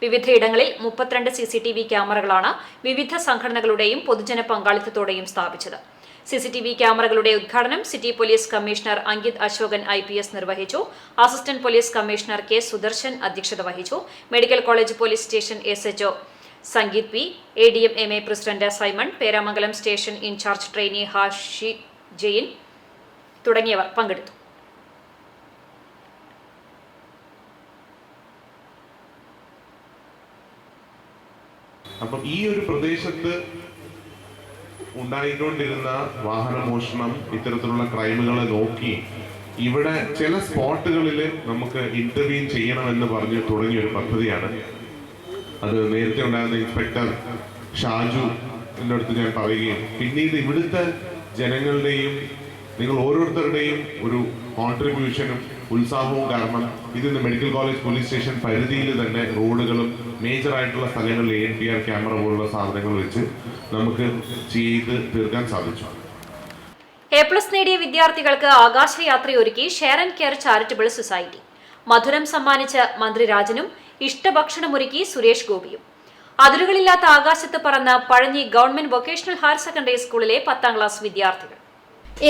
വിവിധയിടങ്ങളിൽ 32 CCTV ക്യാമറകളാണ് വിവിധ സംഘടനകളുടെയും പൊതുജന പങ്കാളിത്തത്തോടെയും സ്ഥാപിച്ചത്. CCTV ക്യാമറകളുടെ ഉദ്ഘാടനം city police commissioner Ankit Asokan IPS നിർവഹിച്ചു. Assistant police commissioner K Sudarshan അധ്യക്ഷത വഹിച്ചു. Medical college police station SHO Sangeeth P, ADM MA president Simon, Peramangalam station in charge trainee Hashi Jain തുടങ്ങിയവർ പങ്കെടുത്തു. അപ്പം ഈ ഒരു പ്രദേശത്ത് ഉണ്ടായിക്കൊണ്ടിരുന്ന വാഹനമോഷണം, ഇത്തരത്തിലുള്ള ക്രൈമുകളെ നോക്കി ഇവിടെ ചില സ്പോട്ടുകളിൽ നമുക്ക് ഇന്റർവീൻ ചെയ്യണമെന്ന് പറഞ്ഞ് തുടങ്ങിയ ഒരു പദ്ധതിയാണ്. അത് നേരത്തെ ഉണ്ടായിരുന്ന ഇൻസ്പെക്ടർ ഷാജു എൻ്റെ അടുത്ത് ഞാൻ പറയുകയും പിന്നീട് ഇവിടുത്തെ ജനങ്ങളുടെയും നിങ്ങൾ ഓരോരുത്തരുടെയും ഒരു കോൺട്രിബ്യൂഷനും ഉത്സാഹവും കാരണം ഇതിന്ന് മെഡിക്കൽ കോളേജ് പോലീസ് സ്റ്റേഷൻ പരിധിയിൽ തന്നെ റോഡുകളും മേജറായിട്ടുള്ള സ്ഥലങ്ങളിൽ ANPR ക്യാമറ പോലുള്ള സാധനങ്ങൾ വെച്ച് നമുക്ക് ചെയ്ത് തീർക്കാൻ സാധിച്ചു. A+ നേടിയ വിദ്യാർത്ഥികൾക്ക് ആകാശയാത്രയൊരുക്കി share and care charitable society. മധുരം സമ്മാനിച്ച് മന്ത്രി രാജനും ഇഷ്ടഭക്ഷണമൊരുക്കി സുരേഷ് ഗോപിയും. അതിരുകളില്ലാത്ത ആകാശത്ത് പറന്ന് Pazhanji government vocational higher secondary സ്കൂളിലെ 10ാം ക്ലാസ് വിദ്യാർത്ഥികൾ.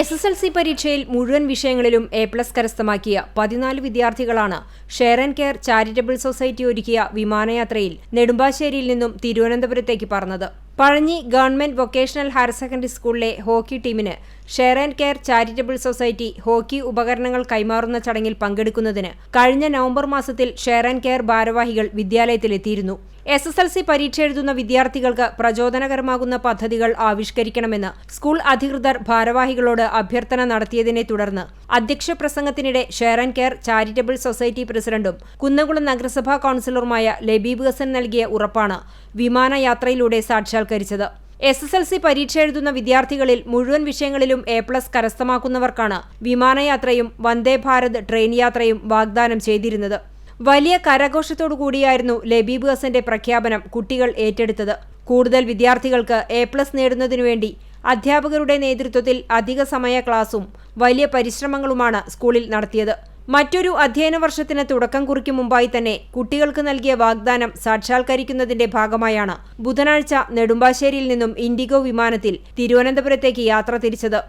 SSLC പരീക്ഷയിൽ മുഴുവൻ വിഷയങ്ങളിലും A+ കരസ്ഥമാക്കിയ 14 വിദ്യാർത്ഥികളാണ് share and care charitable society ഒരുക്കിയ വിമാനയാത്രയിൽ നെടുമ്പാശ്ശേരിയിൽ നിന്നും തിരുവനന്തപുരത്തേക്ക് പറന്നത്. Pazhanji government vocational higher secondary സ്കൂളിലെ ഹോക്കി ടീമിന് share and care charitable society hockey ഉപകരണങ്ങൾ കൈമാറുന്ന ചടങ്ങിൽ പങ്കെടുക്കുന്നതിന് കഴിഞ്ഞ നവംബർ മാസത്തിൽ ഷെയർ ആൻഡ് കെയർ ഭാരവാഹികൾ വിദ്യാലയത്തിലെത്തിയിരുന്നു. SSLC പരീക്ഷ എഴുതുന്ന വിദ്യാർത്ഥികൾക്ക് പ്രചോദനകരമാകുന്ന പദ്ധതികൾ ആവിഷ്കരിക്കണമെന്ന് സ്കൂൾ അധികൃതർ ഭാരവാഹികളോട് അഭ്യർത്ഥന നടത്തിയതിനെ തുടർന്ന് അധ്യക്ഷ പ്രസംഗത്തിനിടെ share and care charitable society പ്രസിഡന്റും കുന്നംകുളം നഗരസഭാ കൌൺസിലറുമായ ലബീബ് ഹസൻ നൽകിയ ഉറപ്പാണ് വിമാനയാത്രയിലൂടെ സാക്ഷാത്കരിച്ചത്. SSLC പരീക്ഷ എഴുതുന്ന വിദ്യാർത്ഥികളിൽ മുഴുവൻ വിഷയങ്ങളിലും A+ കരസ്ഥമാക്കുന്നവർക്കാണ് വിമാനയാത്രയും വന്ദേ ഭാരത് ട്രെയിൻ യാത്രയും വാഗ്ദാനം ചെയ്തിരുന്നത്. വലിയ കരഘോഷത്തോടുകൂടിയായിരുന്നു ലബീബ് ഹസന്റെ പ്രഖ്യാപനം കുട്ടികൾ ഏറ്റെടുത്തത്. കൂടുതൽ വിദ്യാർത്ഥികൾക്ക് A+ നേടുന്നതിനുവേണ്ടി അധ്യാപകരുടെ നേതൃത്വത്തിൽ അധിക സമയ ക്ലാസും വലിയ പരിശ്രമങ്ങളുമാണ് സ്കൂളിൽ നടത്തിയത്. മറ്റൊരു അധ്യയന വർഷത്തിന് തുടക്കം കുറിക്കും മുമ്പായി തന്നെ കുട്ടികൾക്ക് നൽകിയ വാഗ്ദാനം സാക്ഷാത്കരിക്കുന്നതിന്റെ ഭാഗമായാണ് ബുധനാഴ്ച നെടുമ്പാശ്ശേരിയിൽ നിന്നും ഇൻഡിഗോ വിമാനത്തിൽ തിരുവനന്തപുരത്തേക്ക് യാത്ര തിരിച്ചത്.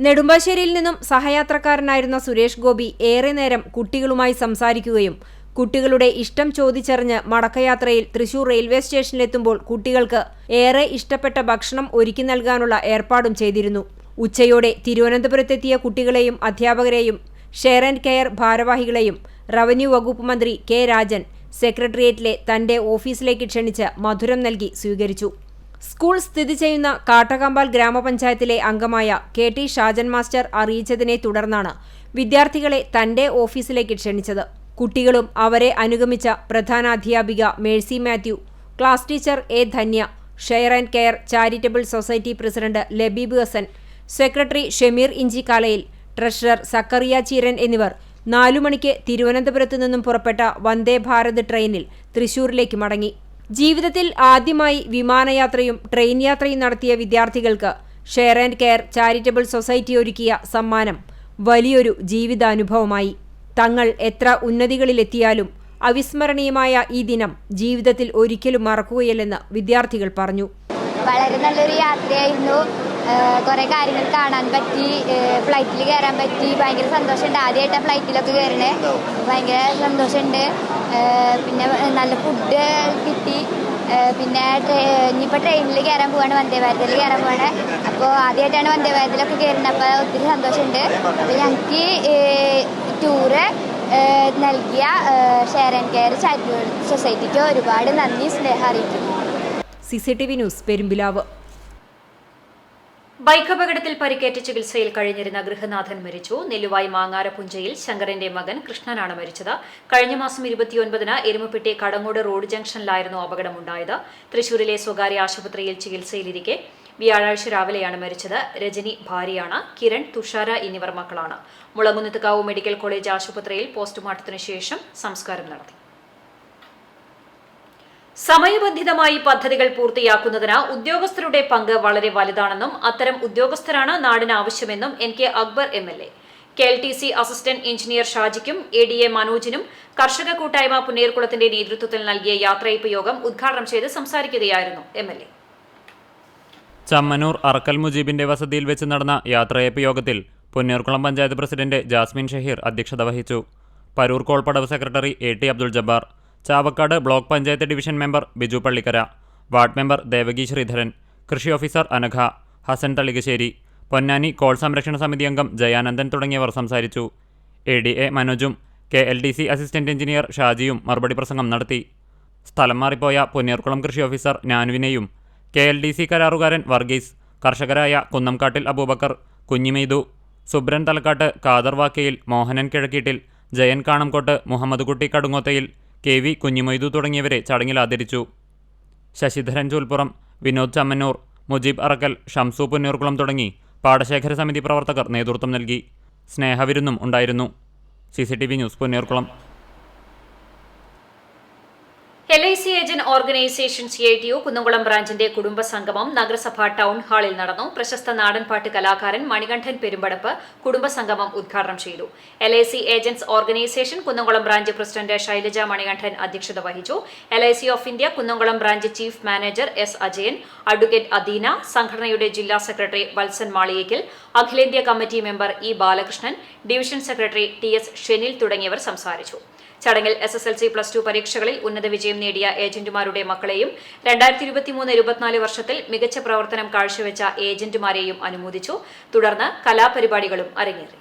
നെടുമ്പാശ്ശേരിയിൽ നിന്നും സഹയാത്രക്കാരനായിരുന്ന സുരേഷ് ഗോപി ഏറെ നേരം കുട്ടികളുമായി സംസാരിക്കുകയും കുട്ടികളുടെ ഇഷ്ടം ചോദിച്ചറിഞ്ഞ് മടക്കയാത്രയിൽ തൃശൂർ റെയിൽവേ സ്റ്റേഷനിലെത്തുമ്പോൾ കുട്ടികൾക്ക് ഏറെ ഇഷ്ടപ്പെട്ട ഭക്ഷണം ഒരുക്കി നൽകാനുള്ള ഏർപ്പാടും ചെയ്തിരുന്നു. ഉച്ചയോടെ തിരുവനന്തപുരത്തെത്തിയ കുട്ടികളെയും അധ്യാപകരെയും ഷെയർ ആൻഡ് കെയർ ഭാരവാഹികളെയും റവന്യൂ വകുപ്പ് മന്ത്രി കെ രാജൻ സെക്രട്ടേറിയറ്റിലെ തന്റെ ഓഫീസിലേക്ക് ക്ഷണിച്ച് മധുരം നൽകി സ്വീകരിച്ചു. സ്കൂൾ സ്ഥിതി ചെയ്യുന്ന കാട്ടകമ്പാൽ ഗ്രാമപഞ്ചായത്തിലെ അംഗമായ KT ഷാജൻ മാസ്റ്റർ അറിയിച്ചതിനെ തുടർന്നാണ് വിദ്യാർത്ഥികളെ തന്റെ ഓഫീസിലേക്ക് ക്ഷണിച്ചത്. കുട്ടികളും അവരെ അനുഗമിച്ച പ്രധാനാധ്യാപിക Mercy Mathew, class teacher A Dhanya, share and care charitable society president Labeeb Hasan, secretary Shameer ഇഞ്ചിക്കാലയിൽ, ട്രഷറർ സക്കറിയ ചീരൻ എന്നിവർ 4 മണിക്ക് തിരുവനന്തപുരത്തു നിന്നും പുറപ്പെട്ട വന്ദേ ഭാരത് ട്രെയിനിൽ തൃശൂരിലേക്ക് മടങ്ങി. ജീവിതത്തിൽ ആദ്യമായി വിമാനയാത്രയും ട്രെയിൻ യാത്രയും നടത്തിയ വിദ്യാർത്ഥികൾക്ക് share and care charitable society ഒരുക്കിയ സമ്മാനം വലിയൊരു ജീവിതാനുഭവമായി. തങ്ങൾ എത്ര ഉന്നതികളിലെത്തിയാലും അവിസ്മരണീയമായ ഈ ദിനം ജീവിതത്തിൽ ഒരിക്കലും മറക്കുകയില്ലെന്ന് വിദ്യാർത്ഥികൾ പറഞ്ഞു. വളരെ നല്ലൊരു യാത്രയായിരുന്നു. കുറേ കാര്യങ്ങൾ കാണാൻ പറ്റി, ഫ്ലൈറ്റിൽ കയറാൻ പറ്റി. ഭയങ്കര സന്തോഷമുണ്ട്. ആദ്യമായിട്ടാണ് ഫ്ലൈറ്റിലൊക്കെ കയറണേ. ഭയങ്കര സന്തോഷമുണ്ട്. പിന്നെ നല്ല ഫുഡ് കിട്ടി. പിന്നെ ഇനിയിപ്പോൾ ട്രെയിനിൽ കയറാൻ പോവാണ്, വന്ദേ ഭാരതിൽ കയറാൻ പോവാണ്. അപ്പോൾ ആദ്യമായിട്ടാണ് വന്ദേ ഭാരതിലൊക്കെ കയറുന്നത്. അപ്പോൾ ഒത്തിരി സന്തോഷമുണ്ട്. അപ്പോൾ ഞങ്ങൾക്ക് ടൂറ് നൽകിയ ഷെയർ ആൻഡ് കെയർ ചാരിറ്റബിൾ സൊസൈറ്റിക്ക് ഒരുപാട് നന്ദി, സ്നേഹം അറിയിക്കുന്നു. CCTV news, Perumpilavu. ബൈക്ക് അപകടത്തിൽ പരിക്കേറ്റ് ചികിത്സയിൽ കഴിഞ്ഞിരുന്ന ഗൃഹനാഥൻ മരിച്ചു. നെല്ലുവായി മാങ്ങാരപുഞ്ചയിൽ ശങ്കരന്റെ മകൻ കൃഷ്ണനാണ് മരിച്ചത്. കഴിഞ്ഞ മാസം 29-ന് എരുമപ്പെട്ടി കടങ്ങോട് റോഡ് ജംഗ്ഷനിലായിരുന്നു അപകടമുണ്ടായത്. തൃശൂരിലെ സ്വകാര്യ ആശുപത്രിയിൽ ചികിത്സയിലിരിക്കെ വ്യാഴാഴ്ച രാവിലെയാണ് മരിച്ചത്. രജനി ഭാര്യയാണ്. കിരൺ, തുഷാര എന്നിവർ മക്കളാണ്. മുളങ്കുന്നത്തുകാവ് മെഡിക്കൽ കോളേജ് ആശുപത്രിയിൽ പോസ്റ്റ്മോർട്ടത്തിന് ശേഷം സംസ്കാരം നടത്തി. സമയബന്ധിതമായി പദ്ധതികൾ പൂർത്തിയാക്കുന്നതിന് ഉദ്യോഗസ്ഥരുടെ പങ്ക് വളരെ വലുതാണെന്നും അത്തരം ഉദ്യോഗസ്ഥരാണ് നാടിന് ആവശ്യമെന്നും NK Akbar MLA. KLTC assistant engineer ഷാജിക്കും ADA മനോജിനും കർഷക കൂട്ടായ്മ പുന്നേർകുളത്തിന്റെ നേതൃത്വത്തിൽ നൽകിയ യാത്രയയപ്പ് യോഗം ഉദ്ഘാടനം ചെയ്ത് സംസാരിക്കുകയായിരുന്നു MLA. ചമ്മനൂർ അറക്കൽ മുജീബിന്റെ വസതിയിൽ വെച്ച് നടന്ന യാത്രയയപ്പ് യോഗത്തിൽ പുന്നേർകുളം പഞ്ചായത്ത് പ്രസിഡന്റ് ജാസ്മിൻ ഷഹീർ അധ്യക്ഷത വഹിച്ചു. Paroor Kolpadavu secretary AT Abdul Jabbar, Chavakkad block panchayat division member Biju Pallikkara, ward member Devaki Sreedharan, കൃഷി ഓഫീസർ അനഘ, ഹസൻ തളികശ്ശേരി, പൊന്നാനി കോൾ സംരക്ഷണ സമിതി അംഗം ജയാനന്ദൻ തുടങ്ങിയവർ സംസാരിച്ചു. ADA മനോജും KLTC അസിസ്റ്റന്റ് എഞ്ചിനീയർ ഷാജിയും മറുപടി പ്രസംഗം നടത്തി. സ്ഥലം മാറിപ്പോയ പൊന്നേർകുളം കൃഷി ഓഫീസർ നാനുവിനെയും KLTC കരാറുകാരൻ വർഗീസ്, കർഷകരായ കുന്നംകാട്ടിൽ അബൂബക്കർ, കുഞ്ഞിമെയ്തു, സുബ്രൻ തലക്കാട്ട്, ഖാദർ വാക്കയിൽ, മോഹനൻ കിഴക്കീട്ടിൽ, ജയൻ കാണംകോട്ട്, മുഹമ്മദ് കുട്ടി കടുങ്ങോത്തയിൽ, KV കുഞ്ഞിമൊയ്തു തുടങ്ങിയവരെ ചടങ്ങിൽ ആദരിച്ചു. ശശിധരൻ ചൂൽപ്പുറം, വിനോദ് ചമ്മന്നൂർ, മുജീബ് അറക്കൽ, ഷംസു പുന്നൂർകുളം തുടങ്ങി പാടശേഖര സമിതി പ്രവർത്തകർ നേതൃത്വം നൽകി. സ്നേഹവിരുന്നും ഉണ്ടായിരുന്നു. CCTV news, Punnoorkulam. LIC agent organisation CITU Kunnamkulam ബ്രാഞ്ചിന്റെ കുടുംബസംഗമം നഗരസഭാ ടൗൺ ഹാളിൽ നടന്നു. പ്രശസ്ത നാടൻപാട്ട് കലാകാരൻ മണികണ്ഠൻ പെരുമ്പടപ്പ് കുടുംബസംഗമം ഉദ്ഘാടനം ചെയ്തു. LIC agents organisation Kunnamkulam branch president Shailaja Manikandan അധ്യക്ഷത വഹിച്ചു. LIC of India Kunnamkulam branch chief manager S Ajayan, advocate Adeena, സംഘടനയുടെ ജില്ലാ സെക്രട്ടറി വത്സൻ മാളിയേക്കൽ, അഖിലേന്ത്യാ committee member E Balakrishnan, division secretary TS Shenil തുടങ്ങിയവർ സംസാരിച്ചു. ചടങ്ങിൽ SSLC+2 പരീക്ഷകളിൽ ഉന്നത വിജയം നേടിയ ഏജന്റുമാരുടെ മക്കളെയും 2023-24 വർഷത്തിൽ മികച്ച പ്രവർത്തനം കാഴ്ചവെച്ച ഏജന്റുമാരെയും അനുമോദിച്ചു. തുടർന്ന് കലാപരിപാടികളും അരങ്ങേറി.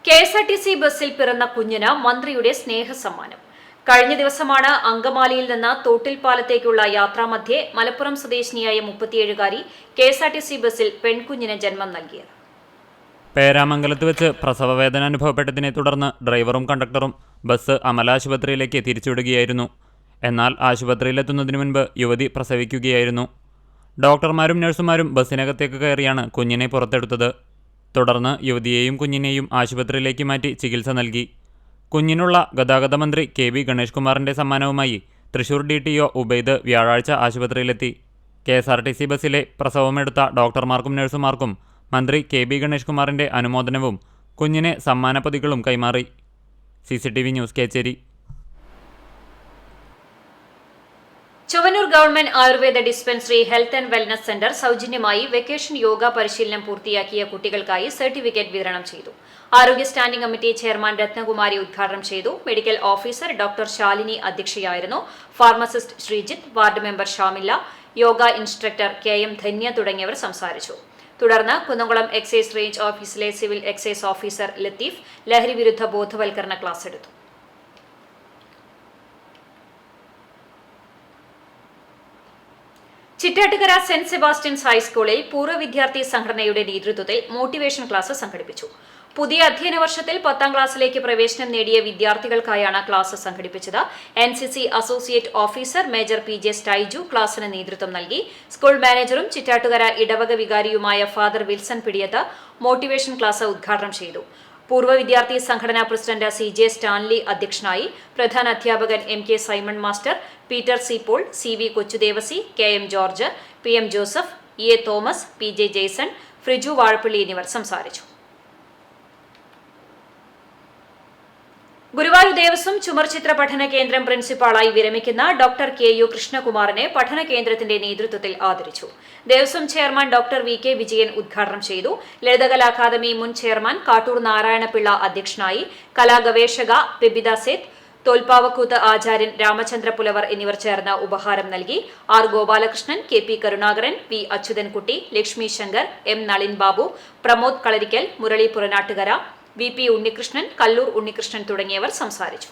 KSRTC ബസ്സിൽ പിറന്ന കുഞ്ഞിന് മന്ത്രിയുടെ സ്നേഹസമ്മാനം. കഴിഞ്ഞ ദിവസമാണ് അങ്കമാലിയിൽ നിന്ന് തോട്ടിൽപ്പാലത്തേക്കുള്ള യാത്രാമധ്യേ മലപ്പുറം സ്വദേശിനിയായ 37-കാരി KSRTC ബസ്സിൽ പെൺകുഞ്ഞിന് ജന്മം നൽകിയത്. പേരാമംഗലത്ത് വെച്ച് പ്രസവവേദന അനുഭവപ്പെട്ടതിനെ തുടർന്ന് ഡ്രൈവറും കണ്ടക്ടറും ബസ് അമല ആശുപത്രിയിലേക്ക് തിരിച്ചുവിടുകയായിരുന്നു. എന്നാൽ ആശുപത്രിയിലെത്തുന്നതിന് മുൻപ് യുവതി പ്രസവിക്കുകയായിരുന്നു. ഡോക്ടർമാരും നഴ്സുമാരും ബസ്സിനകത്തേക്ക് കയറിയാണ് കുഞ്ഞിനെ പുറത്തെടുത്തത്. തുടർന്ന് യുവതിയെയും കുഞ്ഞിനെയും ആശുപത്രിയിലേക്ക് മാറ്റി ചികിത്സ നൽകി. കുഞ്ഞിനുള്ള ഗതാഗത മന്ത്രി KV ഗണേഷ് കുമാറിന്റെ സമ്മാനവുമായി തൃശൂർ DTO ഉബൈദ് വ്യാഴാഴ്ച ആശുപത്രിയിലെത്തി. KSRTC ബസ്സിലെ പ്രസവമെടുത്ത ഡോക്ടർമാർക്കും നഴ്സുമാർക്കും മന്ത്രി KB ഗണേഷ് കുമാറിന്റെ അനുമോദനവും കുഞ്ഞിന് സമ്മാനപ്പൊതികളും കൈമാറി. CCTV news Kechery. Chowwannur government Ayurveda dispensary health and wellness centre സൗജന്യമായി വെക്കേഷൻ യോഗ പരിശീലനം പൂർത്തിയാക്കിയ കുട്ടികൾക്കായി സർട്ടിഫിക്കറ്റ് വിതരണം ചെയ്തു. ആരോഗ്യ സ്റ്റാൻഡിംഗ് കമ്മിറ്റി ചെയർമാൻ രത്നകുമാരി ഉദ്ഘാടനം ചെയ്തു. മെഡിക്കൽ ഓഫീസർ ഡോക്ടർ ശാലിനി അധ്യക്ഷയായിരുന്നു. Pharmacist Sreejith, ward member Shamila, yoga instructor KM Dhanya തുടങ്ങിയവർ സംസാരിച്ചു. തുടർന്ന് കുന്നംകുളം എക്സൈസ് റേഞ്ച് ഓഫീസിലെ സിവിൽ എക്സൈസ് ഓഫീസർ ലത്തീഫ് ലഹരി വിരുദ്ധ ബോധവൽക്കരണ ക്ലാസ് എടുത്തു. ചിറ്റാറ്റുകര സെന്റ് സെബാസ്റ്റ്യൻസ് ഹൈസ്കൂളിൽ പൂർവ്വ വിദ്യാർത്ഥി സംഘടനയുടെ നേതൃത്വത്തിൽ മോട്ടിവേഷൻ ക്ലാസ് സംഘടിപ്പിച്ചു. പുതിയ അധ്യയന വർഷത്തിൽ 10ാം ക്ലാസ്സിലേക്ക് പ്രവേശനം നേടിയ വിദ്യാർത്ഥികൾക്കായാണ് ക്ലാസ് സംഘടിപ്പിച്ചത്. NCC associate officer major PJ Stiju ക്ലാസിന് നേതൃത്വം നൽകി. സ്കൂൾ മാനേജറും ചിറ്റാറ്റുകര ഇടവക വികാരിയുമായ father Wilson Pidiyath motivation class ഉദ്ഘാടനം ചെയ്തു. പൂർവ്വ വിദ്യാർത്ഥി സംഘടനാ പ്രസിഡന്റ് CJ സ്റ്റാൻലി അധ്യക്ഷനായി. പ്രധാന അധ്യാപകൻ MK Simon master, Peter C Paul, CV Kochudevassy, KM George, PM Joseph, EA Thomas, PJ Jaison, Friju Vazhappally എന്നിവർ സംസാരിച്ചു. ഗുരുവായൂർ ദേവസ്വം ചുമർചിത്ര പഠന കേന്ദ്രം പ്രിൻസിപ്പാളായി വിരമിക്കുന്ന ഡോക്ടർ KU കൃഷ്ണകുമാറിനെ പഠന കേന്ദ്രത്തിന്റെ നേതൃത്വത്തിൽ ആദരിച്ചു. Devaswom chairman doctor VK Vijayan ഉദ്ഘാടനം ചെയ്തു. ലളിതകലാ അക്കാദമി മുൻ ചെയർമാൻ കാട്ടൂർ നാരായണപിള്ള അധ്യക്ഷനായി. കലാഗവേഷക ബിബിത സേത്ത്, തോൽപ്പാവക്കൂത്ത് ആചാര്യൻ രാമചന്ദ്ര പുലവർ എന്നിവർ ചേർന്ന് ഉപഹാരം നൽകി. R Gopalakrishnan, KP Karunakaran, V Achyuthankutty, Lakshmi Shankar, M Nalin Babu, Pramod കളരിക്കൽ, മുരളി പുറനാട്ടുകര, VP ഉണ്ണികൃഷ്ണൻ, കല്ലൂർ ഉണ്ണികൃഷ്ണൻ തുടങ്ങിയവർ സംസാരിച്ചു.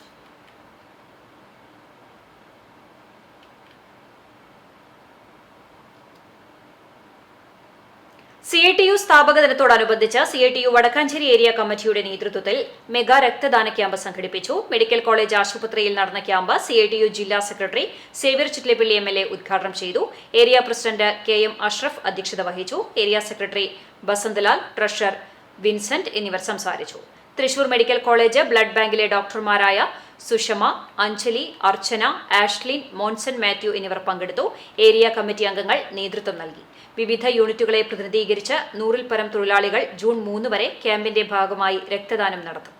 CITU സ്ഥാപക ദിനത്തോടനുബന്ധിച്ച് CITU വടക്കാഞ്ചേരി ഏരിയ കമ്മിറ്റിയുടെ നേതൃത്വത്തിൽ മെഗാ രക്തദാന ക്യാമ്പ് സംഘടിപ്പിച്ചു. മെഡിക്കൽ കോളേജ് ആശുപത്രിയിൽ നടന്ന ക്യാമ്പ് CITU ജില്ലാ സെക്രട്ടറി സേവ്യർ ചിറ്റ്ലപ്പള്ളി MLA ഉദ്ഘാടനം ചെയ്തു. ഏരിയ പ്രസിഡന്റ് KM അഷ്റഫ് അധ്യക്ഷത വഹിച്ചു. Area secretary Basanthalal, treasurer Vincent എന്നിവർ സംസാരിച്ചു. തൃശൂർ മെഡിക്കൽ കോളേജ് ബ്ലഡ് ബാങ്കിലെ ഡോക്ടർമാരായ സുഷമ, അഞ്ജലി, അർച്ചന, ആഷ്ലിൻ, മോൻസൺ മാത്യു എന്നിവർ പങ്കെടുത്തു. ഏരിയ കമ്മിറ്റി അംഗങ്ങൾ നേതൃത്വം നൽകി. വിവിധ യൂണിറ്റുകളെ പ്രതിനിധീകരിച്ച് 100ൽ പരം തൊഴിലാളികൾ ജൂൺ 3 വരെ ക്യാമ്പിന്റെ ഭാഗമായി രക്തദാനം നടത്തും.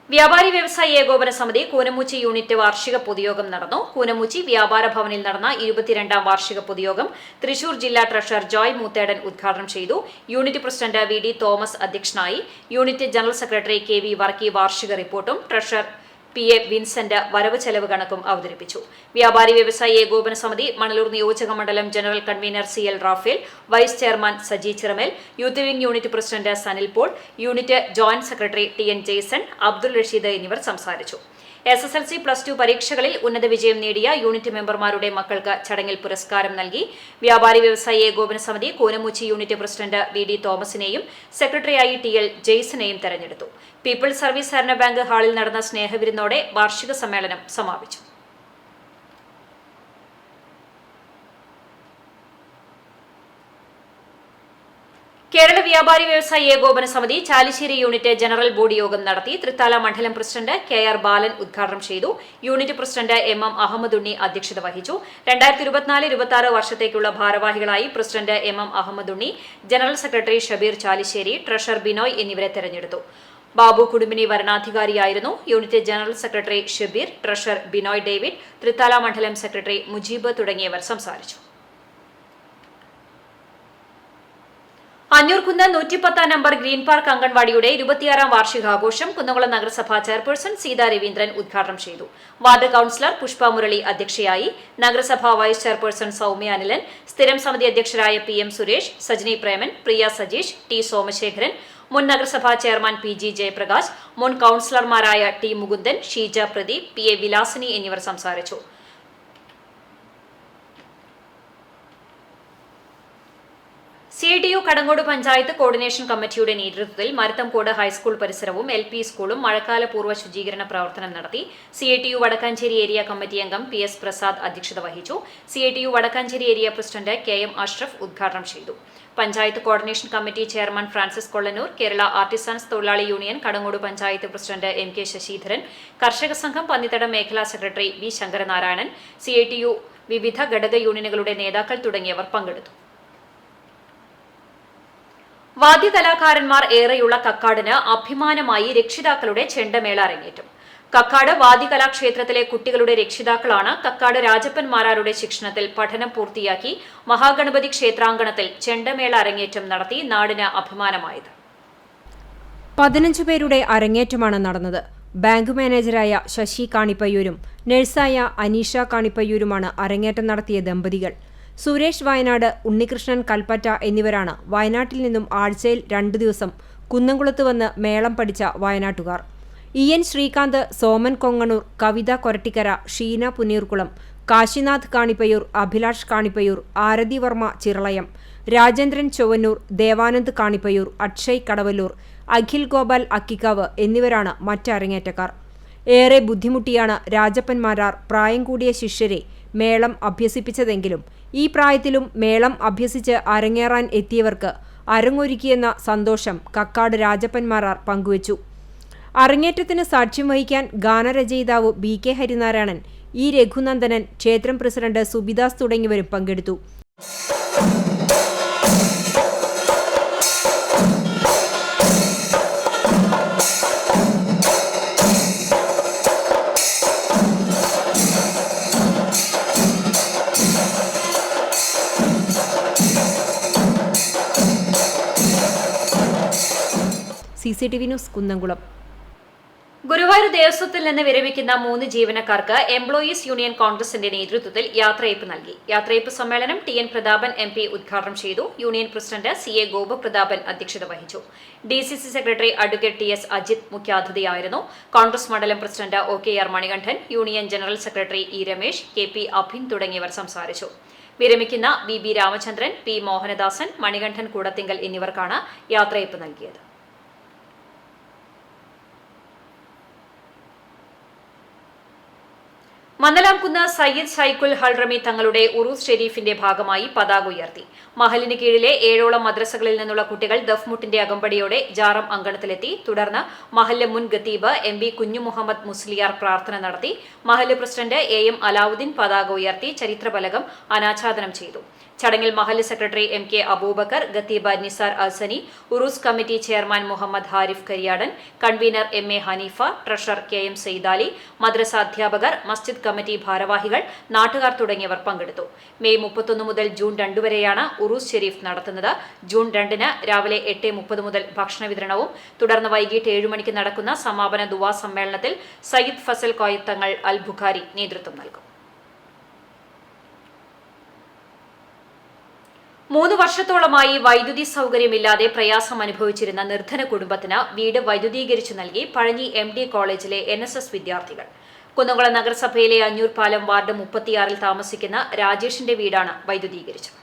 വ്യാപാരി വ്യവസായി ഏകോപന സമിതി കൂനമുച്ചി യൂണിറ്റ് വാർഷിക പൊതുയോഗം നടന്നു. കൂനമുച്ചി വ്യാപാര ഭവനിൽ നടന്ന 22ാം വാർഷിക പൊതുയോഗം തൃശൂർ ജില്ലാ ട്രഷറർ ജോയ് മൂത്തേടൻ ഉദ്ഘാടനം ചെയ്തു. യൂണിറ്റ് പ്രസിഡന്റ് VD തോമസ് അധ്യക്ഷനായി. Unit general secretary KV Varkey വാർഷിക റിപ്പോർട്ടും ട്രഷറർ PA വിൻസെന്റ് വരവ് ചെലവ് കണക്കും അവതരിപ്പിച്ചു. വ്യാപാരി വ്യവസായി ഏകോപന സമിതി മണലൂർ നിയോജക മണ്ഡലം general convener CL Raphael, vice chairman Saji Chiramel, youth wing unit president Sanil Paul, unit joint secretary TN Jaison, Abdul Rasheed എന്നിവർ സംസാരിച്ചു. SSLC +2 പരീക്ഷകളിൽ ഉന്നത വിജയം നേടിയ യൂണിറ്റ് മെമ്പർമാരുടെ മക്കൾക്ക് ചടങ്ങിൽ പുരസ്കാരം നൽകി. വ്യാപാരി വ്യവസായി ഏകോപന സമിതി കൂനമുച്ചി യൂണിറ്റ് പ്രസിഡന്റ് VD തോമസിനെയും സെക്രട്ടറിയായി TL ജെയ്സനെയും തെരഞ്ഞെടുത്തു. പീപ്പിൾസ് സർവീസ് സഹകരണ ബാങ്ക് ഹാളിൽ നടന്ന സ്നേഹവിരുന്നോടെ വാർഷിക സമ്മേളനം സമാപിച്ചു. കേരള വ്യാപാരി വ്യവസായി ഏകോപന സമിതി ചാലിശ്ശേരി യൂണിറ്റ് ജനറൽ ബോഡി യോഗം നടത്തി. തൃത്താല മണ്ഡലം പ്രസിഡന്റ് KR ബാലൻ ഉദ്ഘാടനം ചെയ്തു. Unit president MM Ahammed Unni അധ്യക്ഷത വഹിച്ചു. 2024-26 വർഷത്തേക്കുള്ള ഭാരവാഹികളായി president MM Ahammed Unni, general secretary Shabeer Chalissery, treasurer Binoy എന്നിവരെ തെരഞ്ഞെടുത്തു. ബാബു കുടുംബിനി വരണാധികാരിയായിരുന്നു. Unit general secretary Shabeer, treasurer Binoy David, Thrithala മണ്ഡലം സെക്രട്ടറി മുജീബ് തുടങ്ങിയവർ സംസാരിച്ചു. അഞ്ഞൂർകുന്ന് 110 നമ്പർ ഗ്രീൻ പാർക്ക് അംഗൻവാടിയുടെ 26ാം വാർഷികാഘോഷം കുന്നംകുളം നഗരസഭാ ചെയർപേഴ്സൺ സീതാ രവീന്ദ്രൻ ഉദ്ഘാടനം ചെയ്തു. വാർഡ് കൌൺസിലർ പുഷ്പ മുരളി അധ്യക്ഷയായി. നഗരസഭാ വൈസ് ചെയർപേഴ്സൺ സൗമ്യ അനിലൻ, സ്ഥിരം സമിതി അധ്യക്ഷരായ PM സുരേഷ്, സജിനി പ്രേമൻ, പ്രിയ സജീഷ്, T സോമശേഖരൻ, മുൻ നഗരസഭാ ചെയർമാൻ PG ജയപ്രകാശ്, മുൻ കൌൺസിലർമാരായ T മുകുന്ദൻ, ഷീജ പ്രദീപ്, PA വിലാസിനി എന്നിവർ സംസാരിച്ചു. CITU കടങ്ങോട് പഞ്ചായത്ത് കോർഡിനേഷൻ കമ്മിറ്റിയുടെ നേതൃത്വത്തിൽ മരത്തംകോട് ഹൈസ്കൂൾ പരിസരവും LP സ്കൂളും മഴക്കാല പൂർവ്വ ശുചീകരണ പ്രവർത്തനം നടത്തി. CITU വടക്കാഞ്ചേരി ഏരിയ കമ്മിറ്റി അംഗം PS പ്രസാദ് അധ്യക്ഷത വഹിച്ചു. CITU Vadakkanchery area president KM Ashraf ഉദ്ഘാടനം ചെയ്തു. Panchayat coordination committee chairman Francis Kollanoor, Kerala artisans തൊഴിലാളി union Kadangode panchayat president MK Sasidharan, കർഷക സംഘം പന്നിത്തടം മേഖലാ സെക്രട്ടറി V ശങ്കരനാരായണൻ, CITU വിവിധ ഘടക യൂണിയനുകളുടെ നേതാക്കൾ തുടങ്ങിയവർ പങ്കെടുത്തു. വാദ്യകലാകാരന്മാർ ഏറെയുള്ള കക്കാടിന് അഭിമാനമായി രക്ഷിതാക്കളുടെ ചെണ്ടമേള അരങ്ങേറ്റം. കക്കാട് വാദ്യകലാക്ഷേത്രത്തിലെ കുട്ടികളുടെ രക്ഷിതാക്കളാണ് കക്കാട് രാജപ്പൻമാരാരുടെ ശിക്ഷണത്തിൽ പഠനം പൂർത്തിയാക്കി മഹാഗണപതി ക്ഷേത്രാങ്കണത്തിൽ ചെണ്ടമേള അരങ്ങേറ്റം നടത്തി നാടിന് അഭിമാനമായത്. 15 പേരുടെ അരങ്ങേറ്റമാണ് നടന്നത്. ബാങ്ക് മാനേജരായ ശശി കാണിപ്പയ്യൂരും നഴ്സായ അനീഷ കാണിപ്പയ്യൂരുമാണ് അരങ്ങേറ്റം നടത്തിയ ദമ്പതികൾ. സുരേഷ് വയനാട്, ഉണ്ണികൃഷ്ണൻ കൽപ്പറ്റ എന്നിവരാണ് വയനാട്ടിൽ നിന്നും ആഴ്ചയിൽ 2 ദിവസം കുന്നംകുളത്ത് വന്ന് മേളം പഠിച്ച വയനാട്ടുകാർ. EN ശ്രീകാന്ത്, സോമൻ കൊങ്ങണൂർ, കവിത കൊരട്ടിക്കര, ഷീന പുനീർകുളം, കാശിനാഥ് കാണിപ്പയ്യൂർ, അഭിലാഷ് കാണിപ്പയ്യൂർ, ആരതി വർമ്മ ചിറളയം, രാജേന്ദ്രൻ ചൊവ്വന്നൂർ, ദേവാനന്ദ് കാണിപ്പയ്യൂർ, അക്ഷയ് കടവല്ലൂർ, അഖിൽ ഗോപാൽ അക്കിക്കാവ് എന്നിവരാണ് മറ്റരങ്ങേറ്റക്കാർ. ഏറെ ബുദ്ധിമുട്ടിയാണ് രാജപ്പൻമാരാർ പ്രായം കൂടിയ ശിഷ്യരെ മേളം അഭ്യസിപ്പിച്ചതെങ്കിലും ഈ പ്രായത്തിലും മേളം അഭ്യസിച്ച് അരങ്ങേറാൻ എത്തിയവർക്ക് അരങ്ങൊരുക്കിയെന്ന സന്തോഷം കക്കാട് രാജപ്പൻമാരാർ പങ്കുവച്ചു. അരങ്ങേറ്റത്തിന് സാക്ഷ്യം വഹിക്കാൻ ഗാനരചയിതാവ് BK ഹരിനാരായണൻ, E രഘുനന്ദനൻ, ക്ഷേത്രം പ്രസിഡന്റ് സുബിദാസ് തുടങ്ങിയവരും പങ്കെടുത്തു. CCTV news Kunnamkulam. ഗുരുവായൂർ ദേവസ്വത്തിൽ നിന്ന് വിരമിക്കുന്ന 3 ജീവനക്കാർക്ക് എംപ്ലോയീസ് യൂണിയൻ കോൺഗ്രസിന്റെ നേതൃത്വത്തിൽ യാത്രയയപ്പ് നൽകി. യാത്രയയപ്പ് സമ്മേളനം TN പ്രതാപൻ MP ഉദ്ഘാടനം ചെയ്തു. യൂണിയൻ പ്രസിഡന്റ് CA ഗോപപ്രതാപൻ അധ്യക്ഷത വഹിച്ചു. DCC secretary advocate TS Ajith മുഖ്യാതിഥിയായിരുന്നു. കോൺഗ്രസ് മണ്ഡലം president OKR Manikandan, union general secretary E Ramesh, KP Abhin തുടങ്ങിയവർ സംസാരിച്ചു. വിരമിക്കുന്ന VB രാമചന്ദ്രൻ, P മോഹനദാസൻ, മണികണ്ഠൻ കൂടത്തിങ്കൽ എന്നിവർക്കാണ് യാത്രയയപ്പ് നൽകിയത്. മന്നലാംകുന്ന് സയ്യിദ് ഷൈഖുൽ ഹൾറമി തങ്ങളുടെ ഉറൂസ് ഷെരീഫിന്റെ ഭാഗമായി പതാക ഉയർത്തി. മഹലിന് കീഴിലെ 7ഓളം മദ്രസകളിൽ നിന്നുള്ള കുട്ടികൾ ദഫ്മുട്ടിന്റെ അകമ്പടിയോടെ ജാറം അങ്കണത്തിലെത്തി. തുടർന്ന് മഹല്ല് മുൻ ഖത്തീബ് MB കുഞ്ഞു മുഹമ്മദ് മുസ്ലിയാർ പ്രാർത്ഥന നടത്തി. മഹല്ല് പ്രസിഡന്റ് AM അലാവുദ്ദീൻ പതാക ഉയർത്തി ചരിത്രഫലകം അനാച്ഛാദനം ചെയ്തു. ചടങ്ങിൽ മഹല്ല് സെക്രട്ടറി MK അബൂബക്കർ, ഖത്തീബ് Nizar Alsani, Uroos committee chairman Muhammed Harif Kariyadan, convener MA Haneefa, treasurer KM Saidali, മദ്രസ അധ്യാപകർ, മസ്ജിദ് കമ്മിറ്റി ഭാരവാഹികൾ, നാട്ടുകാർ തുടങ്ങിയവർ പങ്കെടുത്തു. മെയ് 31 മുതൽ ജൂൺ 2 വരെയാണ് ഉറൂസ് ഷെരീഫ് നടത്തുന്നത്. ജൂൺ 2-ന് രാവിലെ 8:30 മുതൽ ഭക്ഷണ വിതരണവും തുടർന്ന് വൈകിട്ട് 7 മണിക്ക് നടക്കുന്ന സമാപന ദുആ സമ്മേളനത്തിൽ സയ്യിദ് ഫസൽ കോയ തങ്ങൾ അൽ ബുഖാരി നേതൃത്വം നൽകും. 3 വർഷത്തോളമായി വൈദ്യുതി സൗകര്യമില്ലാതെ പ്രയാസം അനുഭവിച്ചിരുന്ന നിർധന കുടുംബത്തിന് വീട് വൈദ്യുതീകരിച്ചു നൽകി പഴഞ്ഞി MD കോളേജിലെ NSS വിദ്യാർത്ഥികൾ. കുന്നംകുളം നഗരസഭയിലെ അഞ്ഞൂർ പാലം വാർഡ് 36-ൽ താമസിക്കുന്ന രാജേഷിന്റെ വീടാണ് വൈദ്യുതീകരിച്ചത്.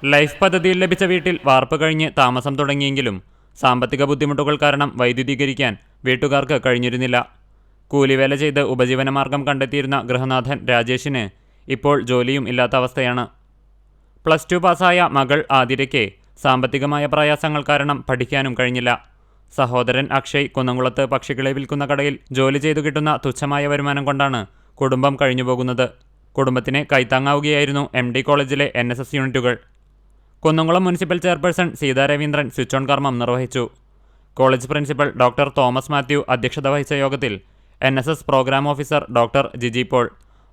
ലൈഫ് പദ്ധതിയിൽ ലഭിച്ച വീട്ടിൽ വാർപ്പ് കഴിഞ്ഞ് താമസം തുടങ്ങിയെങ്കിലും സാമ്പത്തിക ബുദ്ധിമുട്ടുകൾ കാരണം വൈദ്യുതീകരിക്കാൻ വീട്ടുകാർക്ക് കഴിഞ്ഞിരുന്നില്ല. കൂലിവേല ചെയ്ത് ഉപജീവനമാർഗം കണ്ടെത്തിയിരുന്ന ഗൃഹനാഥൻ രാജേഷിന് ഇപ്പോൾ ജോലിയും ഇല്ലാത്ത അവസ്ഥയാണ്. +2 പാസ്സായ മകൾ ആതിരയ്ക്ക് സാമ്പത്തികമായ പ്രയാസങ്ങൾ കാരണം പഠിക്കാനും കഴിഞ്ഞില്ല. സഹോദരൻ അക്ഷയ് കുന്നംകുളത്ത് പക്ഷികളെ വിൽക്കുന്ന കടയിൽ ജോലി ചെയ്തു കിട്ടുന്ന തുച്ഛമായ വരുമാനം കൊണ്ടാണ് കുടുംബം കഴിഞ്ഞുപോകുന്നത്. കുടുംബത്തിന് കൈത്താങ്ങാവുകയായിരുന്നു MD കോളേജിലെ NSS യൂണിറ്റുകൾ. Kunnamkulam municipal chairperson Seetha Raveendran switch on കർമ്മം നിർവഹിച്ചു. College principal doctor Thomas Mathew അധ്യക്ഷത വഹിച്ച യോഗത്തിൽ NSS program officer doctor Jiji Paul,